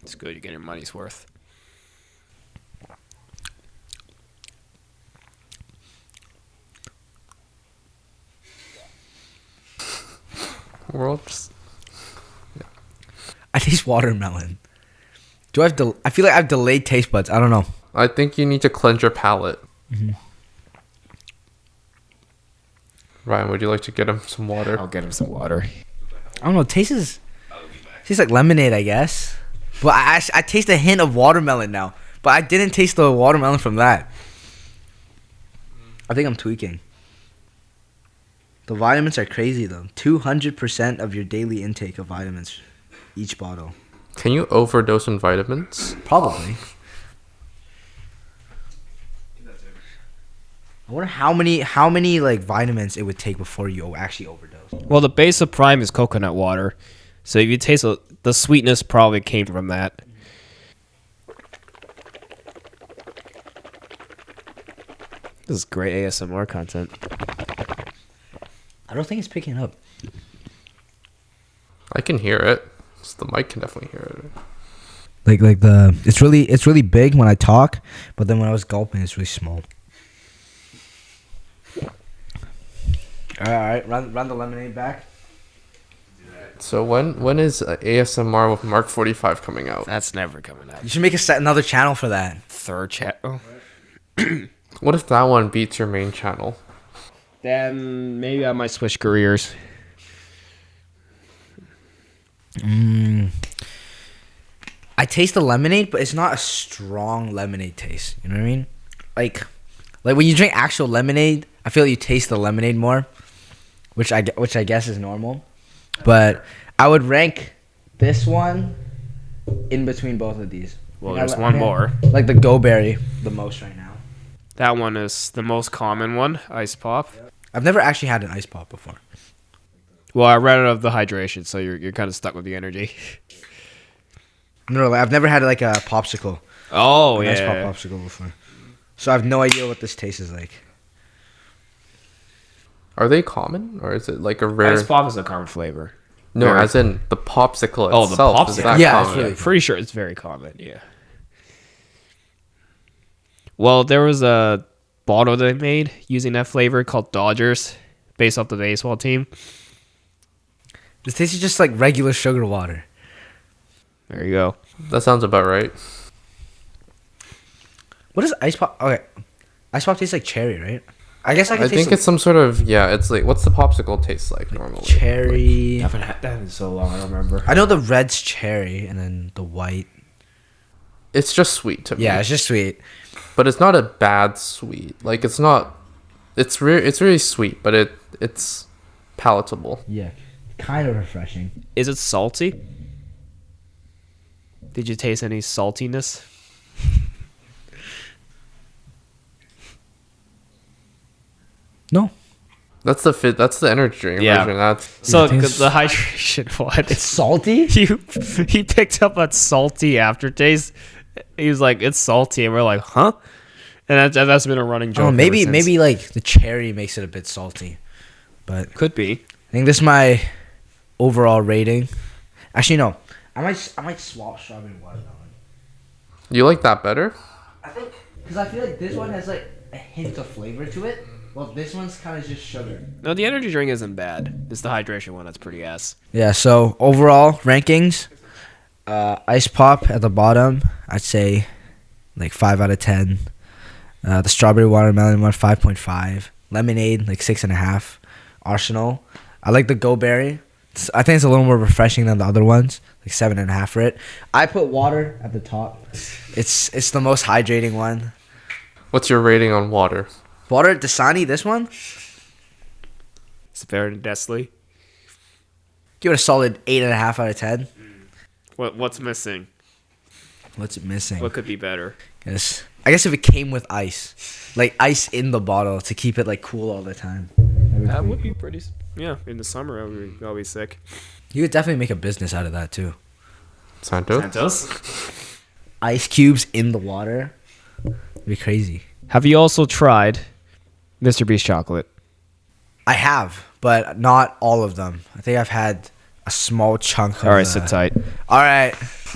A: It's good. You get your money's worth.
C: World. Just...
B: I taste watermelon. I feel like I have delayed taste buds. I don't know.
C: I think you need to cleanse your palate.
B: Mm-hmm.
C: Ryan, would you like to get him some water?
A: I'll get him some water.
B: I don't know. Tastes like lemonade, I guess. But I taste a hint of watermelon now. But I didn't taste the watermelon from that. I think I'm tweaking. The vitamins are crazy, though. 200% of your daily intake of vitamins each bottle.
C: Can you overdose in vitamins?
B: Probably. I wonder how many like vitamins it would take before you actually overdose.
A: Well, the base of Prime is coconut water, so if you taste the sweetness, probably came from that. This is great ASMR content.
B: I don't think it's picking up.
C: I can hear it. So the mic can definitely hear it.
B: It's really big when I talk, but then when I was gulping, it's really small. All right, run the lemonade back.
C: So when is ASMR with Mark45 coming out?
A: That's never coming out.
B: You should make another channel for that.
A: Third chat. Oh.
C: What if that one beats your main channel?
A: Then maybe I might switch careers.
B: I taste the lemonade, but it's not a strong lemonade taste. You know what I mean? Like when you drink actual lemonade, I feel like you taste the lemonade more, which I guess is normal. But I would rank this one in between both of these.
A: Well, there's one more.
B: Like the Go Berry the most right now.
A: That one is the most common one, Ice Pop.
B: I've never actually had an Ice Pop before.
A: Well, I ran out of the hydration, so you're kind of stuck with the energy.
B: No, I've never had like a popsicle.
A: Oh,
B: Ice Pop
A: yeah.
B: popsicle before. So I have no idea what this tastes like.
C: Are they common, or is it like a rare?
A: Ice Pop is a common flavor.
C: No,
A: Very-
C: as in the popsicle
A: Oh, the
C: itself. Is
A: popsicle.
C: that
B: Yeah, it's
C: common?
B: really-
A: Pretty sure it's very common, yeah. Well, there was a bottle they made using that flavor called Dodgers, based off the baseball team.
B: This tastes just like regular sugar water.
A: There you go.
C: That sounds about right.
B: What is Ice Pop? Okay, Ice Pop tastes like cherry, right? I guess I can
C: I
B: taste
C: think it's some sort of It's like, what's the popsicle taste like normally?
B: cherry.
A: I haven't had that in so long, I don't remember.
B: I know the red's cherry, and then the white.
C: It's just sweet to me.
B: Yeah, it's just sweet.
C: But it's not a bad sweet. Like it's not. It's really sweet, but it's palatable.
B: Yeah, kind of refreshing.
A: Is it salty? Did you taste any saltiness?
B: No.
C: That's the energy drink
A: Yeah.
C: version. That's
A: So
B: I think it's-
A: the hydration one.
B: It's salty?
A: He picked up that salty aftertaste. He was like, "It's salty," and we're like, "Huh?" And that's been a running joke.
B: Oh,
A: ever
B: maybe
A: since.
B: like the cherry makes it a bit salty, but
A: Could be.
B: I think this is my overall rating. Actually, no. I might swap strawberry and watermelon.
C: you like that better?
B: I think because I feel like this one has like a hint of flavor to it. Well, this one's kind of just sugar.
A: No, the energy drink isn't bad. It's the hydration one that's pretty ass.
B: Yeah. So overall rankings, Ice pop at the bottom, I'd say like 5 out of 10. The strawberry watermelon one, 5.5. Lemonade, like 6.5. Arsenal, I like the Go Berry. I think it's a little more refreshing than the other ones, like 7.5 for it. I put water at the top. It's the most hydrating one.
C: What's your rating on water?
B: Water, Dasani, this one,
A: It's better than Nestle.
B: give it a solid 8.5 out of 10.
A: What's missing?
B: What's it missing?
A: What could be better?
B: I guess if it came with ice, like ice in the bottle to keep it like cool all the time.
A: That would be pretty. Yeah, in the summer I'll be sick.
B: You could definitely make a business out of that too.
C: Santos?
B: Ice cubes in the water. It'd be crazy.
A: Have you also tried Mr. Beast chocolate?
B: I have, but not all of them. I think I've had a small chunk of
A: All right, sit tight.
B: All right.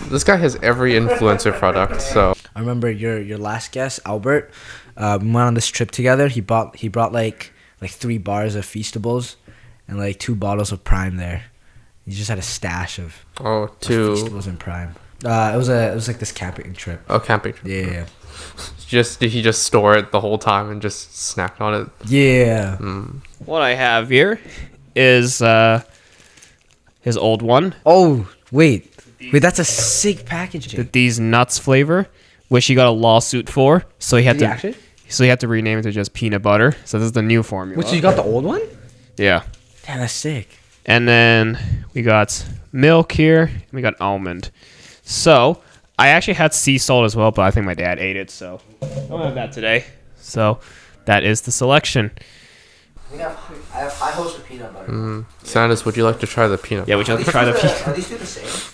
C: This guy has every influencer product, so.
B: I remember your last guest, Albert. We went on this trip together. He brought like 3 bars of Feastables and like 2 bottles of Prime there. He just had a stash of Feastables and Prime. It was like this camping trip.
C: Oh, camping.
B: Yeah.
C: Did he just store it the whole time and just snack on it?
B: Yeah.
A: What I have here is his old one,
B: Oh, wait, that's a sick packaging.
A: These nuts flavor, which he got a lawsuit for. So he had
B: Did he
A: to
B: actually?
A: So he had to rename it to just peanut butter. So this is the new formula.
B: Which you got the old one?
A: Yeah.
B: Damn, that's sick.
A: And then we got milk here. And we got almond. So I actually had sea salt as well, but I think my dad ate it, so I don't have that today. So that is the selection.
B: I host a peanut butter.
C: Santos, would you like to try the peanut?
A: Yeah, we should try the peanut.
B: Are these two the same?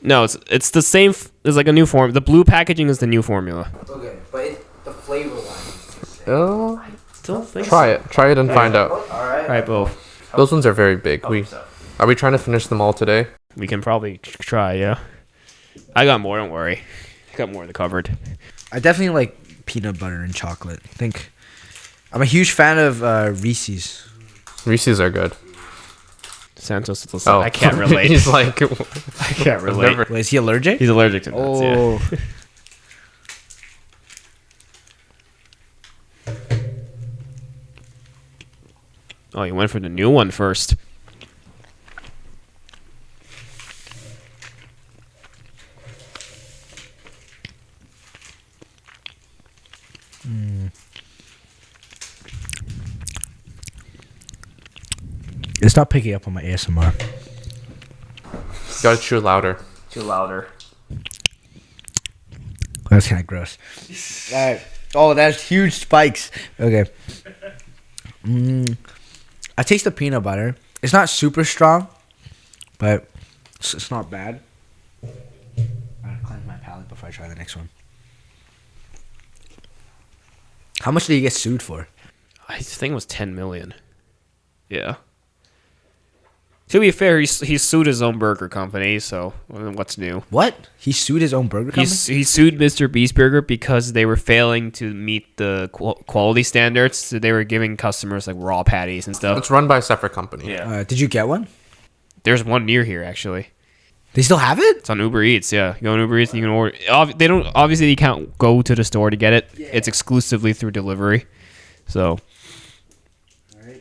A: No, it's the same. It's like a new form. The blue packaging is the new formula.
B: Okay, but the flavor line is the same.
C: Oh,
A: Don't think
C: try it and find out.
B: All right.
A: All right, both.
C: Those ones are very big. Are we trying to finish them all today?
A: We can probably try. Yeah. I got more. Don't worry. I got more in the cupboard.
B: I definitely like peanut butter and chocolate. I think I'm a huge fan of Reese's.
C: Reese's are good.
A: Santos, I can't relate.
C: He's like,
A: I can't relate.
B: Wait, is he allergic?
A: He's allergic to nuts. Yeah. Oh, you went for the new one first.
B: It's not picking up on my ASMR.
C: you gotta chew louder.
A: Too louder.
B: That's kind of gross. All right. Oh, that's huge spikes. Okay. I taste the peanut butter. It's not super strong, but it's not bad. I gotta cleanse my palate before I try the next one. How much did he get sued for?
A: I think it was 10 million. Yeah. To be fair, he sued his own burger company, so what's new?
B: What? He sued his own burger company?
A: He sued Mr. Beast Burger because they were failing to meet the quality standards. So they were giving customers like raw patties and stuff.
C: It's run by a separate company.
A: Yeah.
B: Did you get one?
A: There's one near here actually.
B: They still have it?
A: It's on Uber Eats. Yeah, you go on Uber Eats and you can order. They don't obviously you can't go to the store to get it. Yeah. It's exclusively through delivery. So.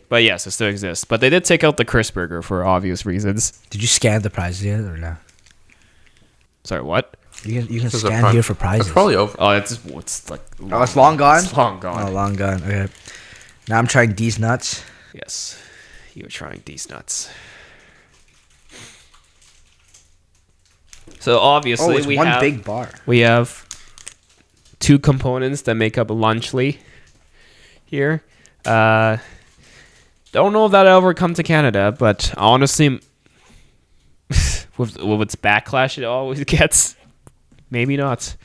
A: But yes, it still exists. But they did take out the Chris Burger for obvious reasons.
B: Did you scan the prizes yet or no?
A: Sorry, what?
B: You can scan here for prizes.
C: It's probably over.
A: Oh, it's like.
B: Oh, it's long gone?
A: It's long gone.
B: Oh, long gone. Okay. Now I'm trying these nuts.
A: Yes, you were trying these nuts. So obviously
B: it's one big bar.
A: We have 2 components that make up Lunchly here. Don't know if that'll ever come to Canada, but honestly, with its backlash it always gets, maybe not.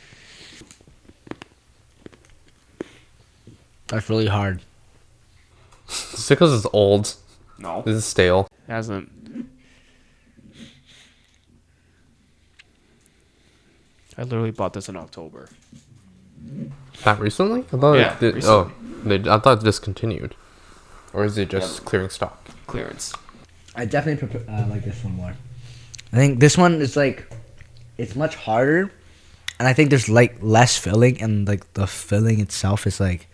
B: That's really hard.
C: It's because it's old.
A: No,
C: This is stale.
A: hasn't. I literally bought this in October.
C: Not recently? I thought
A: Yeah,
C: it did.
A: recently.
C: I thought it discontinued. Or is it just clearing stock?
A: Clearance.
B: I definitely like this one more. I think this one is like it's much harder, and I think there's like less filling, and like the filling itself is like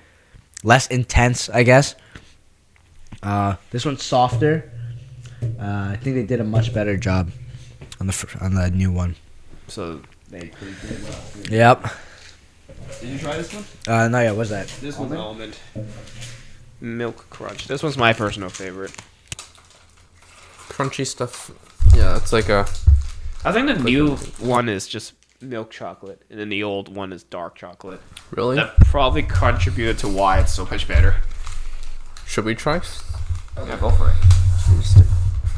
B: less intense, I guess. This one's softer. I think they did a much better job on the new one.
A: So they pretty good.
B: Yep.
A: Did you try this one?
B: No, yeah, what's that?
A: This one's almond milk crunch. This one's my personal favorite.
C: Crunchy stuff. Yeah, it's like a.
A: I think the new one is just milk chocolate, and then the old one is dark chocolate.
C: Really?
A: That probably contributed to why it's so much better.
C: Should we try?
A: Yeah, go for it.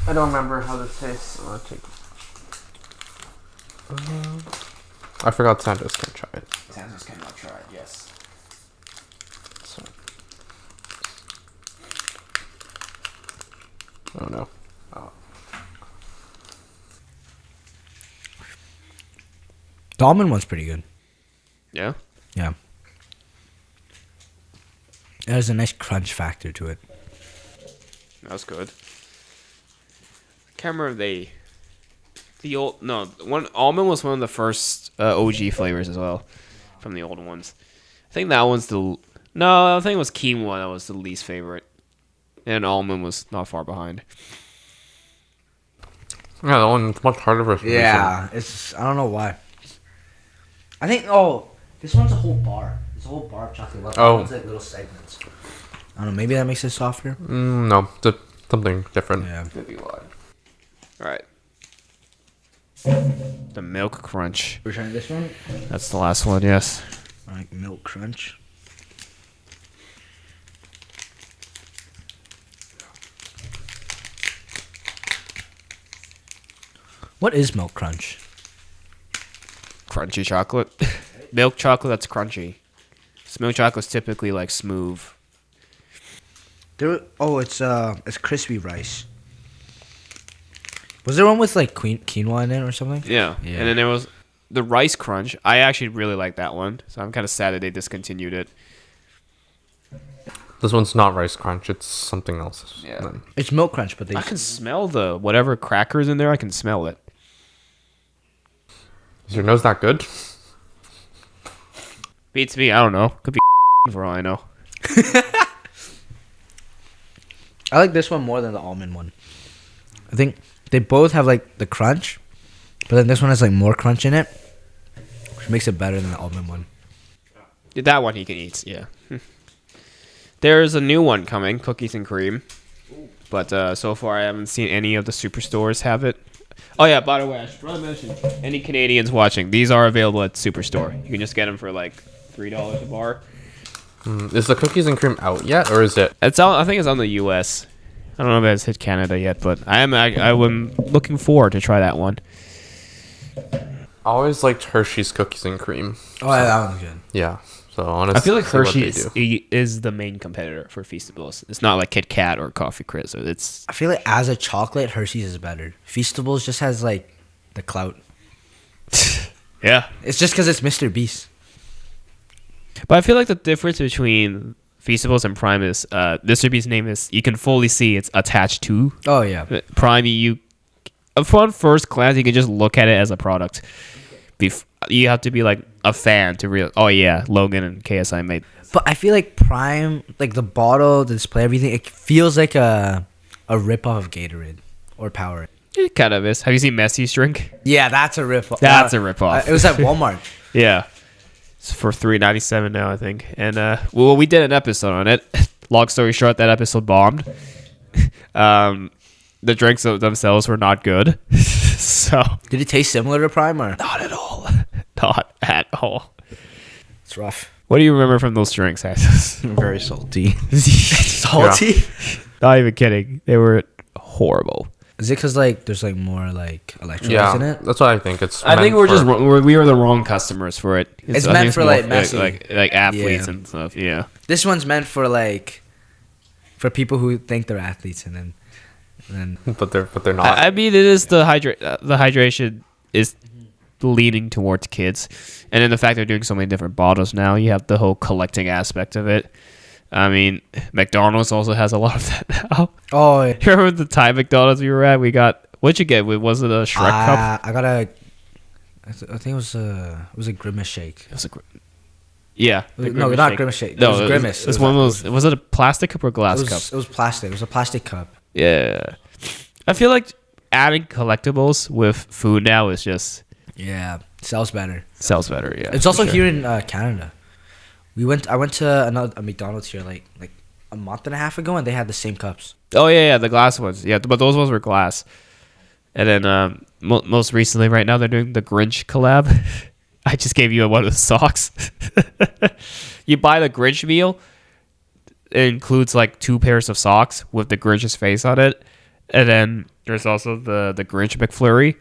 C: I don't remember how this tastes. So I'll take. I forgot Santos can try it.
A: Santos cannot try it. Yes.
C: So. Oh no.
B: The almond one's pretty good.
A: Yeah.
B: Yeah. It has a nice crunch factor to it.
A: That's good. I can't remember the old one almond was one of the first OG flavors as well from the old ones. I think that one's I think it was quinoa that was the least favorite, and almond was not far behind.
C: Yeah, that one's much harder for some reason.
B: Yeah, it's I don't know why. I think this one's a whole bar. It's a whole bar of chocolate lava.
C: Oh.
B: It's like little segments. I don't know. Maybe that makes it softer.
C: No, it's something different.
B: Yeah.
A: Could be why. All right. The milk crunch.
B: We're trying this one.
A: That's the last one. Yes.
B: I like milk crunch. What is milk crunch?
A: Crunchy chocolate. Milk chocolate that's crunchy. Milk chocolate's typically like smooth.
B: It's crispy rice. Was there one with like quinoa in it or something?
A: Yeah.
B: Yeah.
A: And then there was the rice crunch. I actually really like that one, so I'm kind of sad that they discontinued it.
C: This one's not rice crunch. It's something else.
A: Yeah.
C: Then.
B: It's milk crunch, but
A: I can smell the whatever crackers in there. I can smell it.
C: Is your nose that good?
A: Beats me. I don't know. Could be for all I know.
B: I like this one more than the almond one. I think they both have like the crunch, but then this one has like more crunch in it, which makes it better than the almond one.
A: That one he can eat. Yeah. There's a new one coming, cookies and cream, but so far I haven't seen any of the superstores have it. Oh yeah, by the way, I should probably mention any Canadians watching, these are available at Superstore. You can just get them for like $3 a bar.
C: Is the cookies and cream out yet, or is it?
A: It's out. I think it's on the U.S. I don't know if it's hit Canada yet, but I'm looking forward to try that one.
C: I always liked Hershey's cookies and cream.
B: Oh, yeah, that one's good.
C: Yeah. So honestly,
A: I feel like Hershey is the main competitor for Feastables. It's not like Kit Kat or Coffee Crisp. It's
B: I feel like as a chocolate, Hershey's is better. Feastables just has like the clout.
A: yeah.
B: It's just because it's Mr. Beast.
A: But I feel like the difference between Feastables and Prime is Mr. Beast's name is you can fully see it's attached to
B: Oh yeah.
A: Prime. Upon first glance, you can just look at it as a product. You have to be like a fan to realize. Oh yeah, Logan and KSI made.
B: But I feel like Prime, like the bottle, the display, everything, it feels like a ripoff of Gatorade or Powerade.
A: It kind of is. Have you seen Messi's drink?
B: Yeah, that's a ripoff.
A: That's a ripoff.
B: It was at Walmart.
A: Yeah. It's for $3.97 now, I think. And well, we did an episode on it. Long story short, that episode bombed. The drinks themselves were not good. So
B: Did it taste similar to Prime or?
A: not at all. Not at all.
B: It's rough.
A: What do you remember from those drinks, Santos?
D: Very salty.
B: Salty?
A: Not even kidding. They were horrible.
B: Is it because like there's like more like electrolytes
C: Yeah,
B: in it?
C: that's what I think. It's.
A: I think
C: meant
A: we're
C: for-
A: just we were the wrong customers for it.
B: It's
A: I
B: meant
A: think
B: for,
A: more
B: like, messy.
A: like athletes
B: Yeah.
A: and stuff. Yeah.
B: This one's meant for like for people who think they're athletes and then
C: but they're not.
A: I mean, it is the hydration is leaning towards kids, and then the fact they're doing so many different bottles now, you have the whole collecting aspect of it. I mean, McDonald's also has a lot of that now.
B: oh
A: You remember the Thai McDonald's we were at? We got what'd you get? Was it a Shrek cup?
B: I got a I think it was a Grimace shake.
A: It was yeah.
B: No, not Grimace shake.
A: No,
B: it was Grimace.
A: It was one of those. Was it a plastic cup or glass cup?
B: It was plastic. It was a plastic cup.
A: Yeah. I feel like adding collectibles with food now is just
B: sells better.
A: sells better. Yeah.
B: It's also
A: for
B: here in Canada. I went to a McDonald's here like a month and a half ago, and they had the same cups.
A: Oh yeah, the glass ones. Yeah, but those ones were glass. And then most recently, right now, they're doing the Grinch collab. I just gave you one of the socks. You buy the Grinch meal. It includes like 2 pairs of socks with the Grinch's face on it. And then there's also the Grinch McFlurry.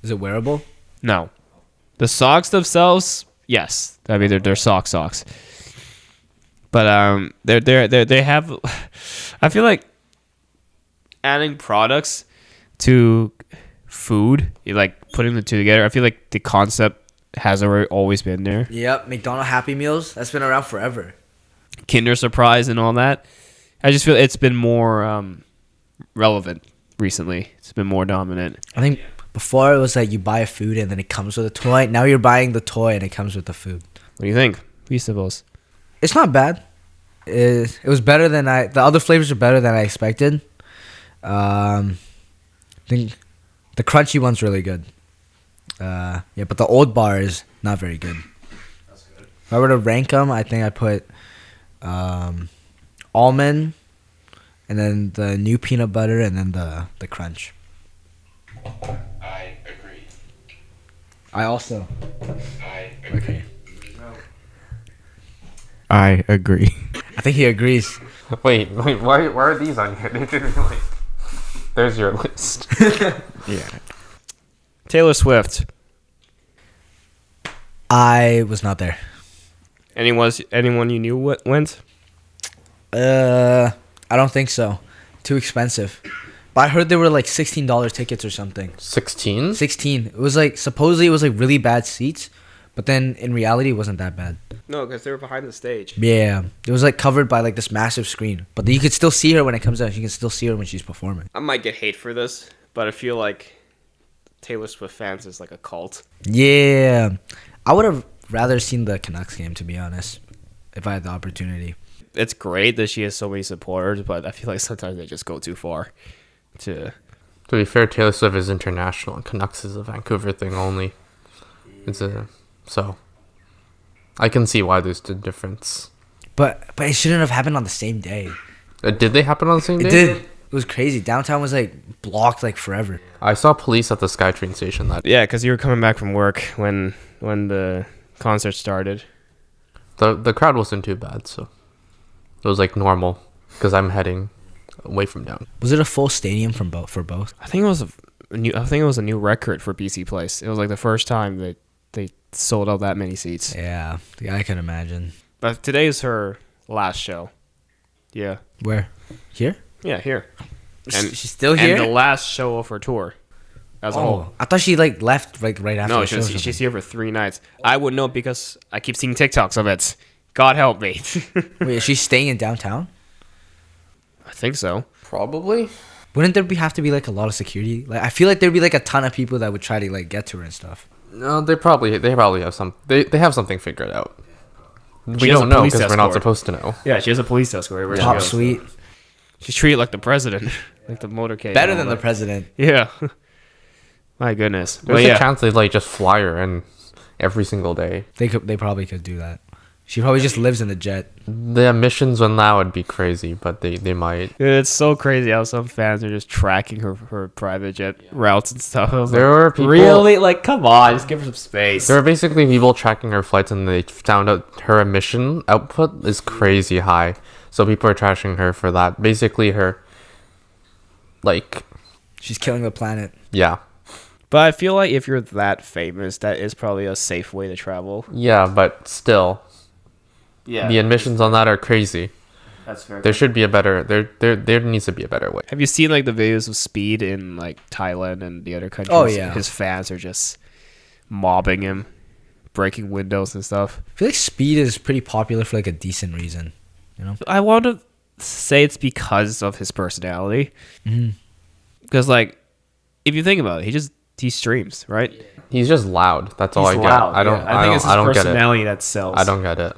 B: Is it wearable?
A: No. The socks themselves, yes. I mean, they're socks. But they have... I feel like adding products to food, like putting the two together, I feel like the concept has always been there.
B: Yep, McDonald's Happy Meals, that's been around forever.
A: Kinder Surprise and all that. I just feel it's been more relevant recently. It's been more dominant.
B: I think before it was like you buy a food and then it comes with a toy. Now you're buying the toy and it comes with the food.
A: What do you think? Feastables.
B: It's not bad. It was better than the other flavors are better than I expected. I think the crunchy one's really good. But the old bar is not very good.
A: That's good.
B: If I were to rank them, I think I put almond, and then the new peanut butter, and then the crunch.
E: I agree.
B: I also.
E: I agree.
B: Okay.
D: I agree.
B: I think he agrees.
C: Wait, why are these on here? They didn't really... There's your list.
D: Yeah.
A: Taylor Swift.
B: I was not there.
A: Anyone you knew went?
B: I don't think so. Too expensive. But I heard they were like $16 tickets or something.
C: 16?
B: 16. It was like supposedly it was like really bad seats, but then in reality it wasn't that bad.
A: No, because they were behind the stage.
B: Yeah, it was like covered by like this massive screen, but you could still see her when it comes out. You can still see her when she's performing.
A: I might get hate for this, but I feel like Taylor Swift fans is like a cult.
B: Yeah, I would have rather seen the Canucks game, to be honest, if I had the opportunity.
A: It's great that she has so many supporters, but I feel like sometimes they just go too far. To
C: be fair, Taylor Swift is international, and Canucks is a Vancouver thing only. So I can see why there's the difference.
B: But it shouldn't have happened on the same day.
C: Did they happen on the same day?
B: It did. It was crazy. Downtown was like blocked like forever.
C: I saw police at the SkyTrain station that.
A: yeah, because you were coming back from work when the concert started.
C: The crowd wasn't too bad, so it was like normal because I'm heading away from down.
B: Was it a full stadium for both?
A: I think it was a new record for BC Place. It was like the first time that they sold out that many seats.
B: Yeah, I can imagine.
A: But today is her last show. Yeah.
B: Where? Here?
A: Yeah, here. And
B: She's still here?
A: And the last show of her tour. As a whole.
B: I thought she like left like right after
A: No,
B: the show.
A: she's here for 3 nights. I would know because I keep seeing TikToks of it. God help me.
B: Wait, is she staying in downtown?
A: I think so.
C: Probably.
B: Wouldn't there have to be like a lot of security? Like I feel like there'd be like a ton of people that would try to like get to her and stuff.
C: No, they probably have some. They have something figured out.
A: She
C: We
A: has
C: don't
A: a
C: know
A: police
C: because we're not
A: escort.
C: supposed to know.
A: Yeah, she has a police escort where
B: Top
A: she goes.
B: suite.
A: She's treated like the president, like the motorcade.
B: Better
A: and all
B: than the
A: that.
B: president.
A: Yeah. My goodness.
C: There's
A: But
C: a
A: yeah.
C: chance they like just fly her in every single day.
B: They probably could do that. She probably just lives in the jet.
C: The emissions on that would be crazy, but they might.
A: Dude, it's so crazy how some fans are just tracking her private jet routes and stuff. I was
C: There
A: like,
C: were people.
A: really? Like, come on, just give her some space.
C: There are basically people tracking her flights, and they found out her emission output is crazy high. So people are trashing her for that. Basically, her, like,
B: She's killing the planet.
C: yeah,
A: But I feel like if you're that famous, that is probably a safe way to travel.
C: yeah, but still,
A: Yeah.
C: the emissions on that are crazy.
A: That's fair.
C: There should be a better. There needs to be a better way.
A: Have you seen like the videos of Speed in like Thailand and the other countries?
B: Oh, yeah.
A: His fans are just mobbing him, breaking windows and stuff.
B: I feel like Speed is pretty popular for like a decent reason. You know?
A: I want to say it's because of his personality.
B: Mm-hmm.
A: Because like, if you think about it, he streams, right?
C: He's just loud. That's all I
A: He's
C: get.
A: loud,
C: I don't.
A: yeah. I think it's his
C: I don't get it.
A: personality that sells.
C: I don't get it.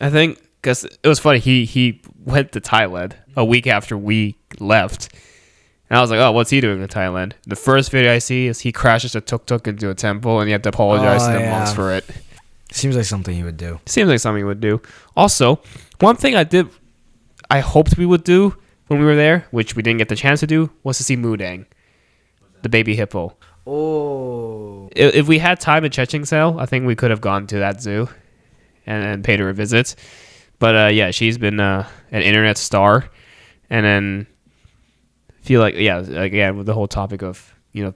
A: I think because it was funny. He went to Thailand a week after we left, and I was like, "Oh, what's he doing in Thailand?" The first video I see is he crashes a tuk-tuk into a temple, and you have to apologize to the monks for it.
B: Seems like something he would do.
A: Seems like something he would do. Also, one thing I hoped we would do when we were there, which we didn't get the chance to do, was to see Moo Deng, the baby hippo.
B: Oh.
A: If we had time in Chichen, I think we could have gone to that zoo and paid her a visit. But yeah, she's been an internet star, and then feel like again with the whole topic of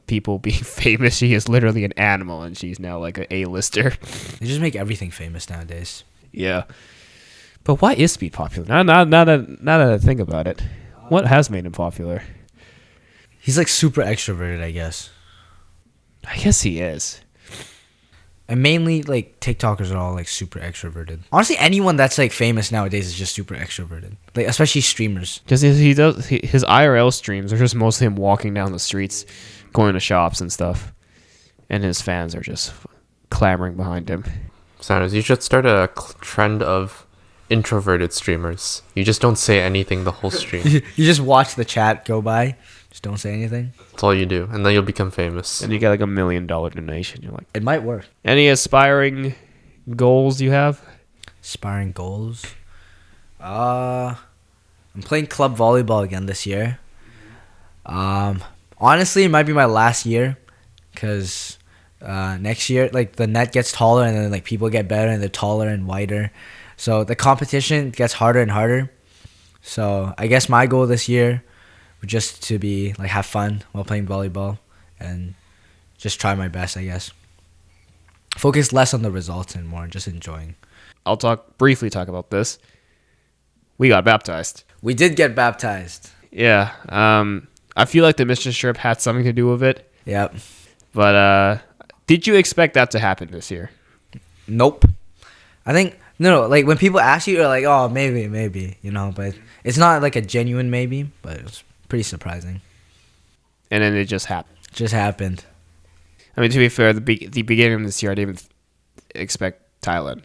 A: people being famous, she is literally an animal, and she's now like an A-lister.
B: They just make everything famous nowadays.
A: Yeah, but why is Speed popular? Now that I think about it, what has made him popular?
B: He's like super extroverted, I guess.
A: I guess he is.
B: And mainly, like, TikTokers are all, like, super extroverted. Honestly, anyone that's, like, famous nowadays is just super extroverted. Like, especially streamers.
A: Because his IRL streams are just mostly him walking down the streets, going to shops and stuff. And his fans are just clamoring behind him.
C: Santos, you should start a trend of introverted streamers. You just don't say anything the whole stream.
B: You just watch the chat go by. Just don't say anything.
C: That's all you do. And then you'll become famous.
A: And you get like $1 million donation. You're like,
B: It might work.
A: any aspiring goals you have?
B: Aspiring goals. I'm playing club volleyball again this year. Honestly, it might be my last year, because next year, like, the net gets taller, and then, like, people get better, and they're taller and wider. So the competition gets harder and harder. So I guess my goal this year would just to be like have fun while playing volleyball and just try my best, I guess. Focus less on the results and more on just enjoying.
A: I'll briefly talk about this. We got baptized.
B: We did get baptized.
A: Yeah. I feel like the mission trip had something to do with it.
B: Yep.
A: But did you expect that to happen this year?
B: Nope. I think no. Like when people ask you, you're like, oh, maybe, but it's not like a genuine maybe. But it's pretty surprising.
A: And then it just happened.
B: Just happened.
A: I mean, to be fair, the beginning of this year, I didn't even expect Thailand.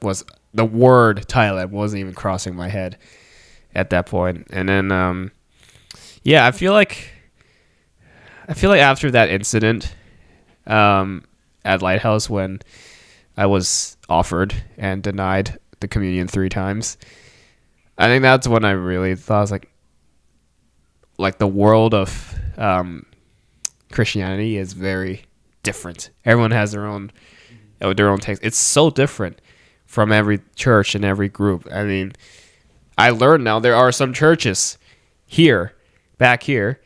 A: Was the word Thailand wasn't even crossing my head at that point. And then, yeah, I feel like after that incident at Lighthouse when I was offered and denied the communion 3 times, I think that's when I really thought, I was like the world of Christianity is very different. Everyone has their own takes. It's so different from every church and every group. I mean, I learned now there are some churches back here,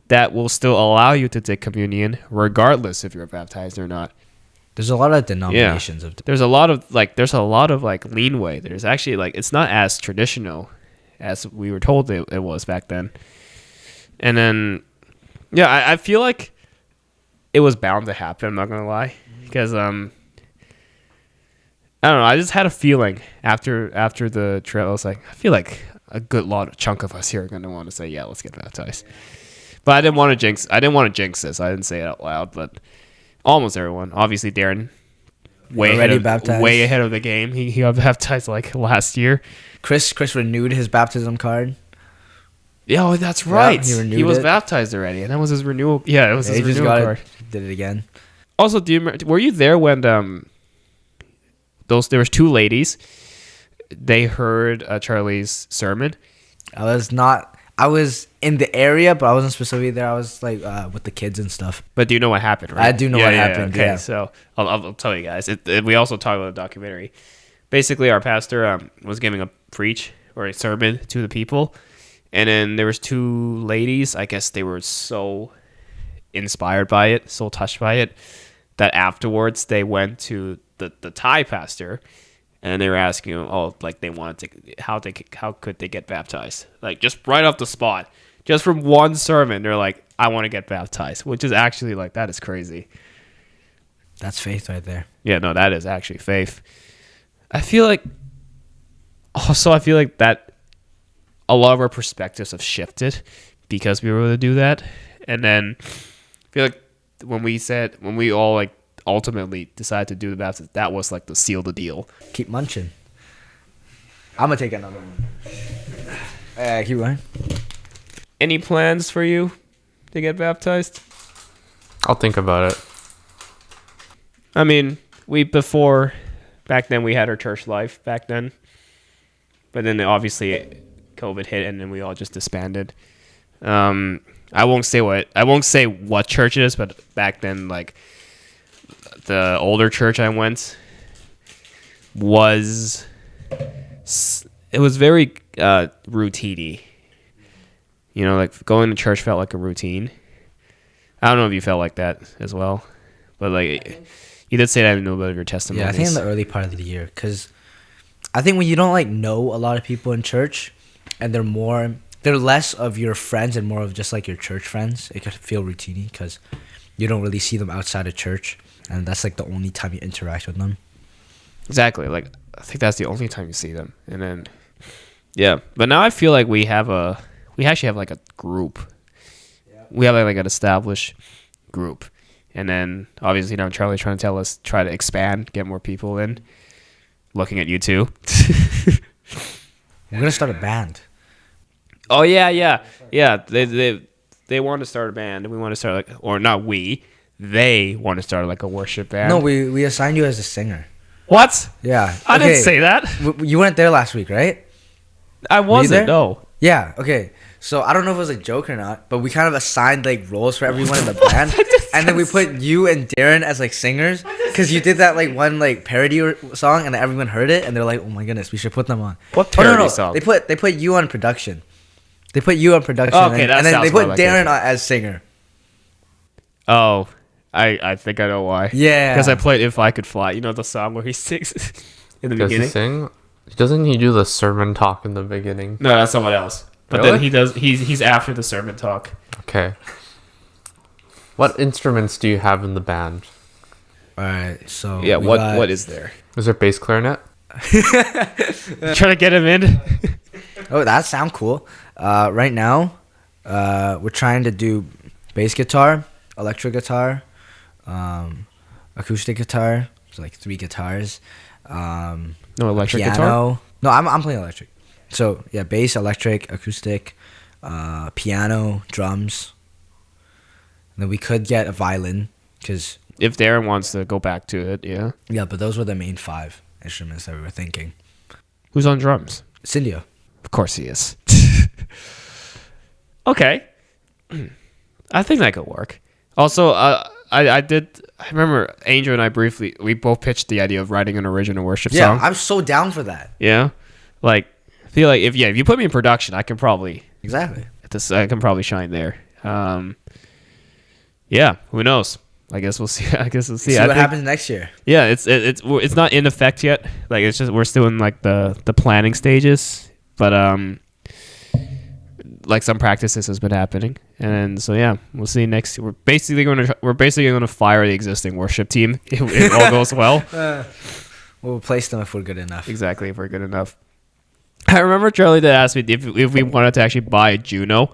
A: that will still allow you to take communion regardless if you're baptized or not.
B: There's a lot of denominations of.
A: There's a lot of leanway. There's actually like it's not as traditional as we were told it was back then. And then, yeah, I feel like it was bound to happen. I'm not gonna lie, because I don't know. I just had a feeling after the trip. I was like, I feel like a good chunk of us here are gonna want to say, yeah, let's get baptized. But I didn't want to jinx this. I didn't say it out loud, but almost everyone. Obviously, Darren, way ahead of the game. He got baptized like last year.
B: Chris renewed his baptism card.
A: Yeah, oh, that's right.
B: Yeah,
A: he was baptized already, and that was his renewal. Yeah, it was his renewal card.
B: Did it again.
A: Also, were you there when there was 2 ladies? They heard Charlie's sermon.
B: I was not. I was in the area, but I wasn't specifically there. I was like with the kids and stuff.
A: But do you know what happened, right?
B: I do know what happened.
A: Okay,
B: yeah.
A: So I'll tell you guys. We also talked about the documentary. Basically, our pastor was giving a preach or a sermon to the people, and then there was 2 ladies. I guess they were so inspired by it, so touched by it, that afterwards they went to the Thai pastor. And they were asking him, like they wanted to, how could they get baptized? Like just right off the spot, just from one sermon, they're like, I want to get baptized, which is actually like, that is crazy.
B: That's faith right there.
A: Yeah, no, that is actually faith. I feel like that a lot of our perspectives have shifted because we were able to do that. And then I feel like when we all like ultimately decided to do the baptism, that was like the seal the deal.
B: Keep munching. I'm gonna take another one. Keep going.
A: Any plans for you to get baptized?
C: I'll think about it.
A: I mean, back then we had our church life back then, but then obviously COVID hit and then we all just disbanded. I won't say what church it is, but back then, like the older church I went was very routine-y. You know, like going to church felt like a routine. I don't know if you felt like that as well, but like you did say that in a little bit of your testimony.
B: Yeah, I think in the early part of the year, because I think when you don't like know a lot of people in church, and they're less of your friends and more of just like your church friends, it could feel routine because you don't really see them outside of church, and that's like the only time you interact with them.
A: Exactly. Like I think that's the only time you see them, and then yeah. But now I feel like we actually have like a group. We have like an established group, and then obviously now Charlie's trying to tell us try to expand, get more people in. Looking at you too.
B: We're gonna start a band.
A: Oh yeah. They want to start a band. We want to start they want to start like a worship band.
B: No, we assigned you as a singer.
A: What?
B: Yeah,
A: I didn't say that.
B: You weren't there last week, right?
A: I wasn't. No.
B: Yeah. Okay. So I don't know if it was a joke or not, but we kind of assigned like roles for everyone in the band, and then we put you and Darren as like singers because you did that like one like parody song, and then everyone heard it, and they're like, "Oh my goodness, we should put them on."
A: What parody song?
B: They put you on production. They put you on production,
A: Oh, okay,
B: and then they put
A: like
B: Darren as singer.
A: Oh, I think I know why.
B: Yeah,
A: because I played "If I Could Fly." You know the song where he sings in the
C: Does
A: beginning.
C: he sing? Doesn't he do the sermon talk in the beginning?
A: No, that's someone else. But
C: Really?
A: then he does. He's after the sermon talk.
C: Okay. What instruments do you have in the band?
B: All right. So
A: Yeah. What is there?
C: Is there bass clarinet?
A: Trying to get him in.
B: Oh, that sound cool. Right now, we're trying to do bass guitar, electric guitar, acoustic guitar. So like 3 guitars.
A: No electric
B: piano.
A: guitar.
B: No, I'm playing electric. So yeah, bass, electric, acoustic, piano, drums. And then we could get a violin, because
A: If Darren wants to go back to it, yeah.
B: yeah, but those were the main 5 instruments that we were thinking.
A: Who's on drums?
B: Cindio.
A: Of course he is. Okay. I think that could work. Also, I remember Angel and I we both pitched the idea of writing an original worship
B: Yeah,
A: song.
B: I'm so down for that.
A: Yeah. Like, I feel like if you put me in production, I can probably
B: Exactly.
A: shine there. Yeah, who knows? I guess we'll see.
B: See what happens next year.
A: Yeah, it's not in effect yet. Like it's just we're still in like the planning stages, but like some practices has been happening, and so yeah, we'll see next. We're basically going to fire the existing worship team if it all goes well.
B: We'll replace them if we're good enough.
A: Exactly, if we're good enough. I remember Charlie did ask me if we wanted to actually buy a Juno,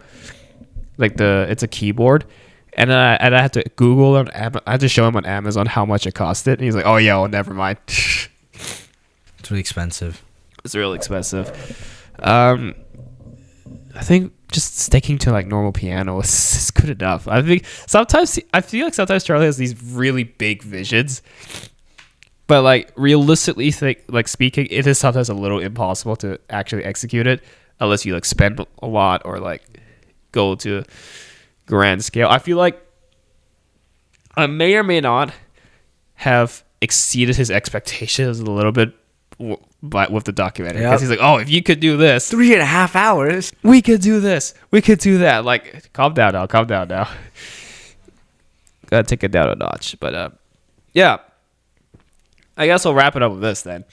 A: like it's a keyboard. And I had to Google on I had to show him on Amazon how much it costed. And he's like, "Oh yeah, well, never mind."
B: It's really expensive.
A: It's really expensive. I think just sticking to like normal piano is good enough. I feel like sometimes Charlie has these really big visions, but like realistically, speaking, it is sometimes a little impossible to actually execute it unless you like spend a lot or like go to grand scale. I feel like I may or may not have exceeded his expectations a little bit with the documentary, because he's like, "Oh, if you could do this,
B: 3.5 hours,
A: we could do this, we could do that." Like, calm down now. Gotta take it down a notch. But yeah, I guess I'll wrap it up with this then.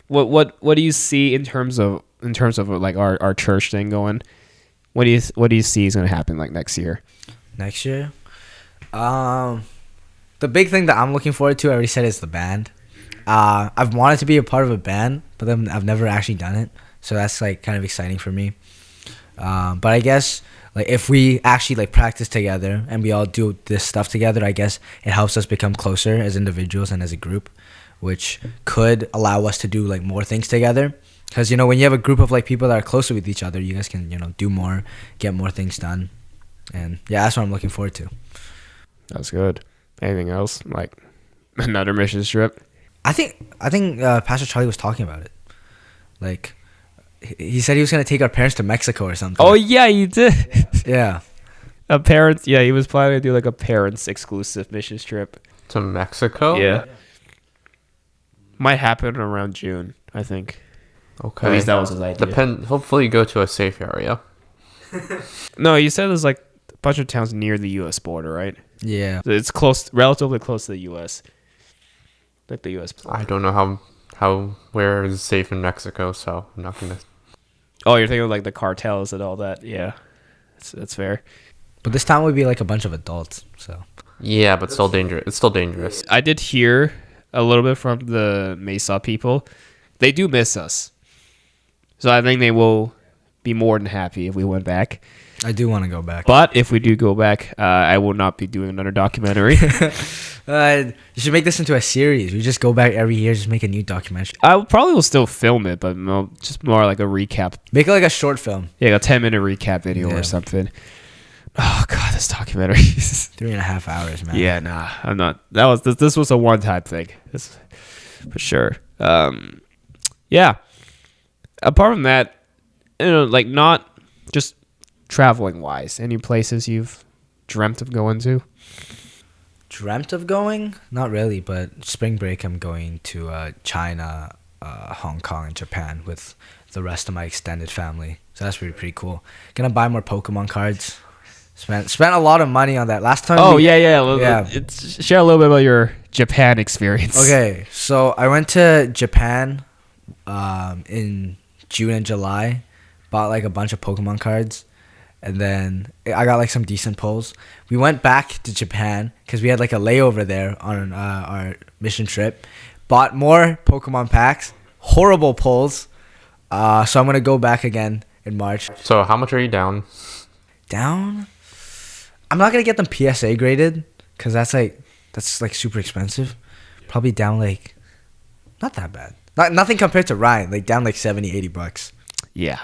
A: What do you see in terms of like our church thing going? What do you see is going to happen like next year?
B: Next year, the big thing that I'm looking forward to, I already said, is the band. I've wanted to be a part of a band, but then I've never actually done it, so that's like kind of exciting for me. But I guess like if we actually like practice together and we all do this stuff together, I guess it helps us become closer as individuals and as a group, which could allow us to do like more things together. Because, you know, when you have a group of like people that are closer with each other, you guys can, you know, do more, get more things done. And yeah, that's what I'm looking forward to.
A: That's good. Anything else? Like another mission trip?
B: I think Pastor Charlie was talking about it. Like, he said he was going to take our parents to Mexico or something.
A: Oh, yeah, you did.
B: Yeah.
A: A parents, yeah, he was planning to do like a parents exclusive mission trip.
C: To Mexico?
A: Yeah. Might happen around June, I think.
C: Okay.
A: At least that was his idea.
C: Hopefully go to a safe area.
A: No, you said there's like a bunch of towns near the U.S. border, right?
B: Yeah.
A: So it's close, relatively close to the U.S. Like the U.S. border.
C: I don't know where is safe in Mexico, so I'm not gonna.
A: Oh, you're thinking of like the cartels and all that. Yeah, that's fair.
B: But this town would be like a bunch of adults, so.
C: Yeah, but still dangerous. It's still dangerous.
A: I did hear a little bit from the Mesa people. They do miss us. So I think they will be more than happy if we went back.
B: I do want to go back.
A: But if we do go back, I will not be doing another documentary.
B: You should make this into a series. We just go back every year, just make a new documentary.
A: I probably will still film it, but just more like a recap.
B: Make it like a short film.
A: Yeah, a 10-minute recap video or something. Oh god, this documentary.
B: 3.5 hours, man.
A: Yeah, nah, I'm not. This was a one-time thing. This, for sure. Yeah. Apart from that, you know, like not just traveling wise. Any places you've dreamt of going to?
B: Dreamt of going? Not really, but spring break I'm going to China, Hong Kong, and Japan with the rest of my extended family. So that's pretty cool. Gonna buy more Pokemon cards. Spent a lot of money on that last time.
A: Yeah. Share a little bit about your Japan experience.
B: Okay, so I went to Japan in June and July, bought like a bunch of Pokemon cards, and then I got like some decent pulls. We went back to Japan because we had like a layover there on our mission trip, bought more Pokemon packs, horrible pulls, so I'm gonna go back again in March.
C: So how much are you down?
B: Down? I'm not gonna get them PSA graded because that's like super expensive. Probably down like not that bad. Nothing compared to Ryan, like down like $70-$80.
A: Yeah.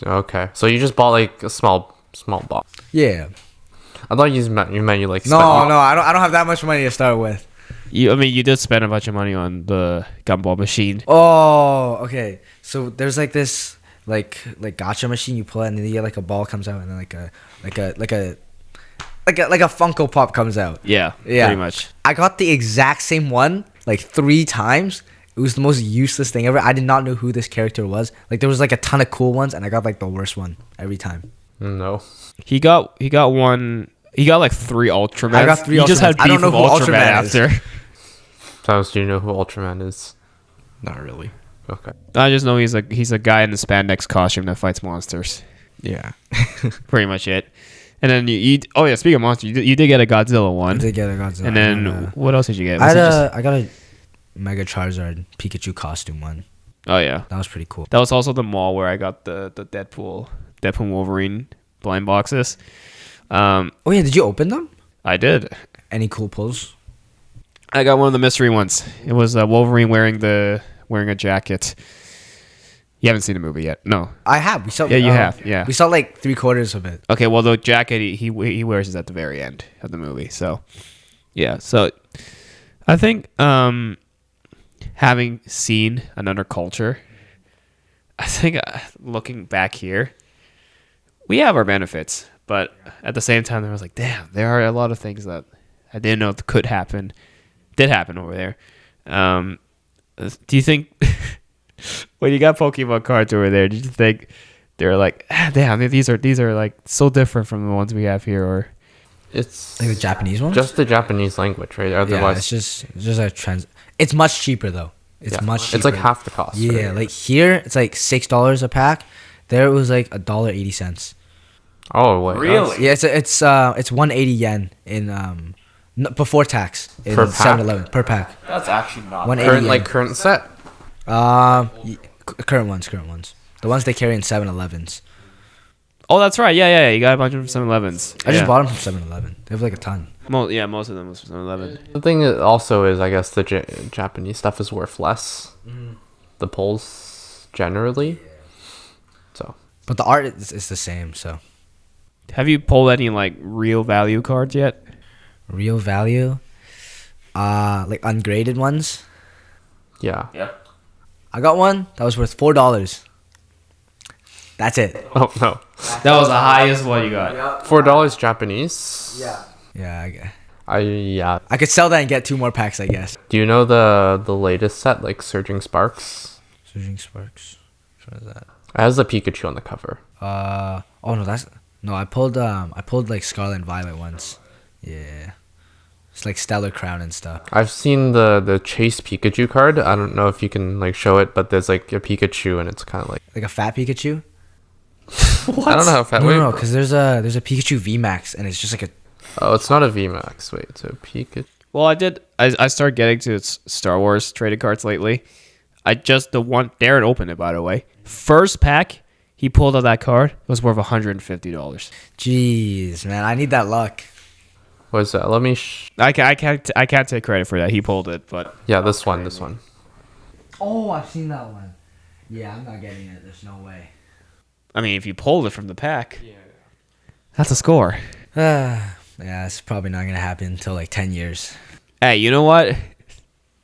C: Okay, so you just bought like a small box.
B: Yeah.
C: I thought you meant you like.
B: No, I don't have that much money to start with.
A: You did spend a bunch of money on the gumball machine.
B: Oh, okay. So there's like this like gacha machine you pull it and then you get like a ball comes out and then like a Funko Pop comes out.
A: Yeah. Pretty much.
B: I got the exact same one like 3 times. It was the most useless thing ever. I did not know who this character was. Like there was like a ton of cool ones, and I got like the worst one every time.
C: No.
A: He got one. He got like 3 Ultramans.
B: I got 3
A: He just had
B: Ultramans.
A: beef
B: I don't know
A: with
B: who
A: Ultraman
B: Ultraman is.
A: after.
C: Santos, do you know who Ultraman is?
D: Not really.
C: Okay.
A: I just know he's a guy in the spandex costume that fights monsters.
D: Yeah.
A: Pretty much it. And then speaking of monsters, you did get a Godzilla one.
B: I did get a Godzilla.
A: And then what else did you get?
B: I got a Mega Charizard Pikachu costume one.
A: Oh yeah,
B: that was pretty cool.
A: That was also the mall where I got the Deadpool Wolverine blind boxes.
B: Oh yeah, did you open them?
A: I did.
B: Any cool pulls?
A: I got one of the mystery ones. It was Wolverine wearing a jacket. You haven't seen the movie yet? No.
B: I have. We saw.
A: Yeah, you have. Yeah.
B: We saw like 3/4 of it.
A: Okay, well the jacket he wears is at the very end of the movie. So, yeah. So, I think having seen another culture, I think looking back here, we have our benefits, but at the same time, there was like, damn, there are a lot of things that I didn't know did happen over there. Do you think when you got Pokemon cards over there, did you think they're like, damn, these are like so different from the ones we have here, or
C: it's
B: like the Japanese ones?
C: Just the Japanese language, right? Otherwise,
B: yeah, it's just a trans. It's much cheaper though. It's much cheaper.
C: It's like half the cost.
B: Yeah,
C: right?
B: like here it's like $6 a pack. There it was like $1.80.
C: Oh wait,
A: really?
B: Yeah, it's 180 yen in before tax in
C: Per pack?
B: 7-Eleven per pack.
A: that's actually not
B: 180 yen.
C: current set.
B: Current ones. The ones they carry in 7-Elevens.
A: Oh, that's right. Yeah. You got a bunch of 7-Elevens.
B: I just bought them from 7-Eleven. They have like a ton.
A: Most of them was from 7-Eleven.
C: The thing also is, I guess the Japanese stuff is worth less. The polls generally. So.
B: But the art is the same. So.
A: Have you pulled any like real value cards yet?
B: Real value, like ungraded ones.
C: Yeah.
B: I got one that was worth $4. That's it.
C: Oh no.
A: That was the highest one you got.
C: $4 Japanese.
B: Yeah.
C: I
B: I could sell that and get 2 more packs, I guess.
C: Do you know the latest set, like Surging Sparks?
B: Surging Sparks. What is that?
C: It has the Pikachu on the cover.
B: Oh no, I pulled like Scarlet and Violet ones. Yeah. It's like Stellar Crown and stuff.
C: I've seen the Chase Pikachu card. I don't know if you can like show it, but there's like a Pikachu and it's kind of like
B: Like a fat Pikachu?
C: I don't know how fat.
B: No, because there's a Pikachu VMAX and it's just like a.
C: Oh, it's not a VMAX. Wait, it's a Pikachu.
A: Well, I started getting to Star Wars traded cards lately. Darren opened it, by the way. First pack, he pulled out that card. It was worth $150.
B: Jeez, man, I need that luck.
C: What is that? Let me.
A: I can't take credit for that. He pulled it, but
C: Yeah, this one.
B: Oh, I've seen that one. Yeah, I'm not getting it. There's no way.
A: I mean, if you pulled it from the pack, that's a score.
B: Yeah, it's probably not gonna happen until like 10 years.
A: Hey, you know what?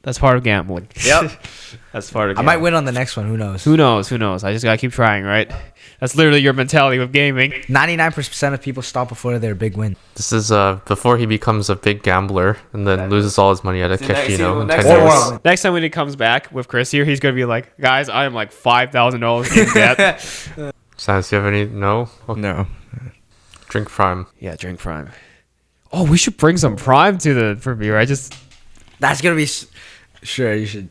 A: That's part of gambling.
B: Yep.
A: That's part of
B: I
A: gambling.
B: might win on the next one. Who knows?
A: Who knows? I just gotta keep trying, right? That's literally your mentality with gaming.
B: 99% of people stop before their big win.
C: This is before he becomes a big gambler and then loses all his money at a casino in 10
A: next,
C: years.
A: next time when he comes back with Chris here, he's gonna be like, guys, I am like $5,000 in debt.
C: Sans, you have any? No. Okay.
D: No.
C: Drink Prime.
A: Yeah, drink Prime. Oh, we should bring some Prime to the premiere.
B: That's gonna be. Sure, you should.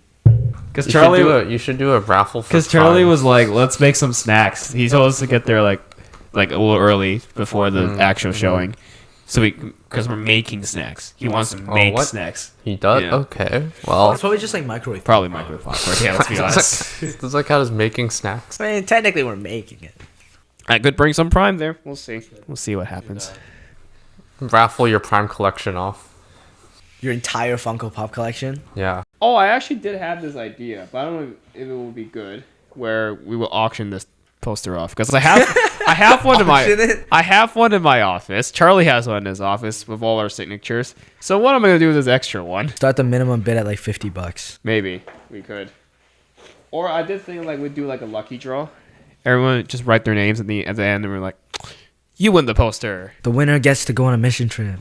A: Because
C: You should do a raffle.
A: Because Charlie was like, let's make some snacks. He told us to get there like a little early before the actual showing. So because we're making snacks. He wants to make snacks.
C: He does.
A: Yeah.
C: Okay. Well,
B: It's probably just like microwave.
A: Probably microwave popcorn. Yeah, let's be honest.
C: does that count as making snacks?
B: I mean, technically, we're making it.
A: I could bring some Prime there. We'll see. We'll see what happens.
C: Raffle your Prime collection off.
B: Your entire Funko Pop collection.
C: Yeah.
A: Oh, I actually did have this idea, but I don't know if it will be good. Where we will auction this poster off because I have one in my office. Charlie has one in his office with all our signatures. So what am I gonna do with this extra one?
B: Start the minimum bid at like $50.
A: Maybe we could. Or I did think like we'd do like a lucky draw. Everyone would just write their names at the end, and we're like, "You win the poster."
B: The winner gets to go on a mission trip.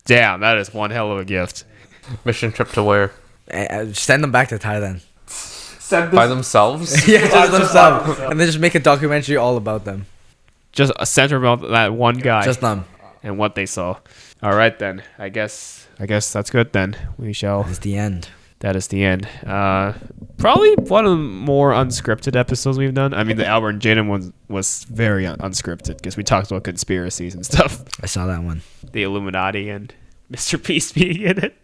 A: Damn, that is one hell of a gift.
C: Mission trip to where?
B: Send them back to Thailand.
C: By themselves?
B: Yeah, just themselves. And then just make a documentary all about them.
A: Just a center about that one guy.
B: Just them.
A: And what they saw. All right then. I guess that's good then. We shall.
B: It's the end.
A: That is the end. Probably one of the more unscripted episodes we've done. I mean, the Albert and Jaden one was very unscripted because we talked about conspiracies and stuff.
B: I saw that one.
A: The Illuminati and Mr. Peace being in it.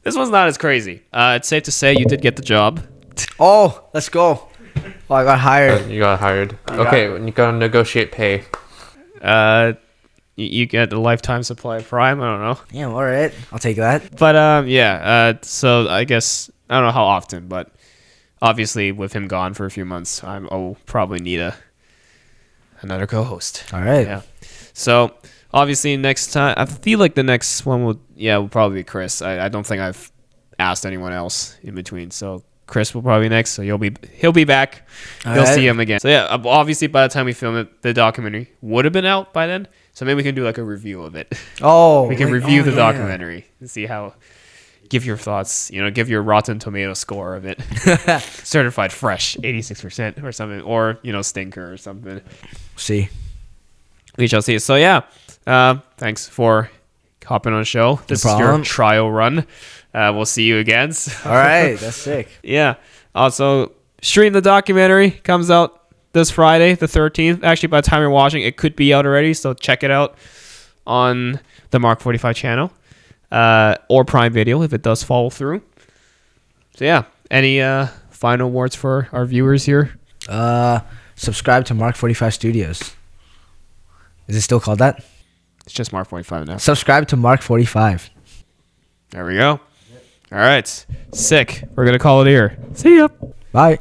A: This one's not as crazy. It's safe to say you did get the job.
B: Oh, let's go. Oh, I got hired.
C: You got hired. Okay, you gotta negotiate pay.
A: You get a lifetime supply of Prime. I don't know.
B: Yeah, all right. I'll take that.
A: But yeah. So I guess I don't know how often, but obviously with him gone for a few months, I'll probably need another co-host.
B: All right.
A: Yeah. So obviously next time, I feel like the next one will probably be Chris. I don't think I've asked anyone else in between. So Chris will probably be next. So he'll be back. You'll see him again. So yeah, obviously by the time we film it, the documentary would have been out by then. So maybe we can do like a review of it.
B: Oh,
A: we can review the documentary and see how. Give your thoughts. Give your Rotten Tomato score of it. Certified fresh, 86% or something, or stinker or something.
B: See.
A: We shall see. So yeah, thanks for hopping on the show. This is your trial run. We'll see you again.
B: All right, that's sick.
A: Yeah. Also, Stream the documentary comes out this Friday, the 13th. Actually, by the time you're watching, it could be out already. So check it out on the Mark45 channel or Prime Video if it does follow through. So yeah, any final words for our viewers here?
B: subscribe to Mark45 Studios. Is it still called that?
A: It's just Mark45 now.
B: Subscribe to Mark45.
A: There we go. All right. Sick. We're going to call it here. See ya.
B: Bye.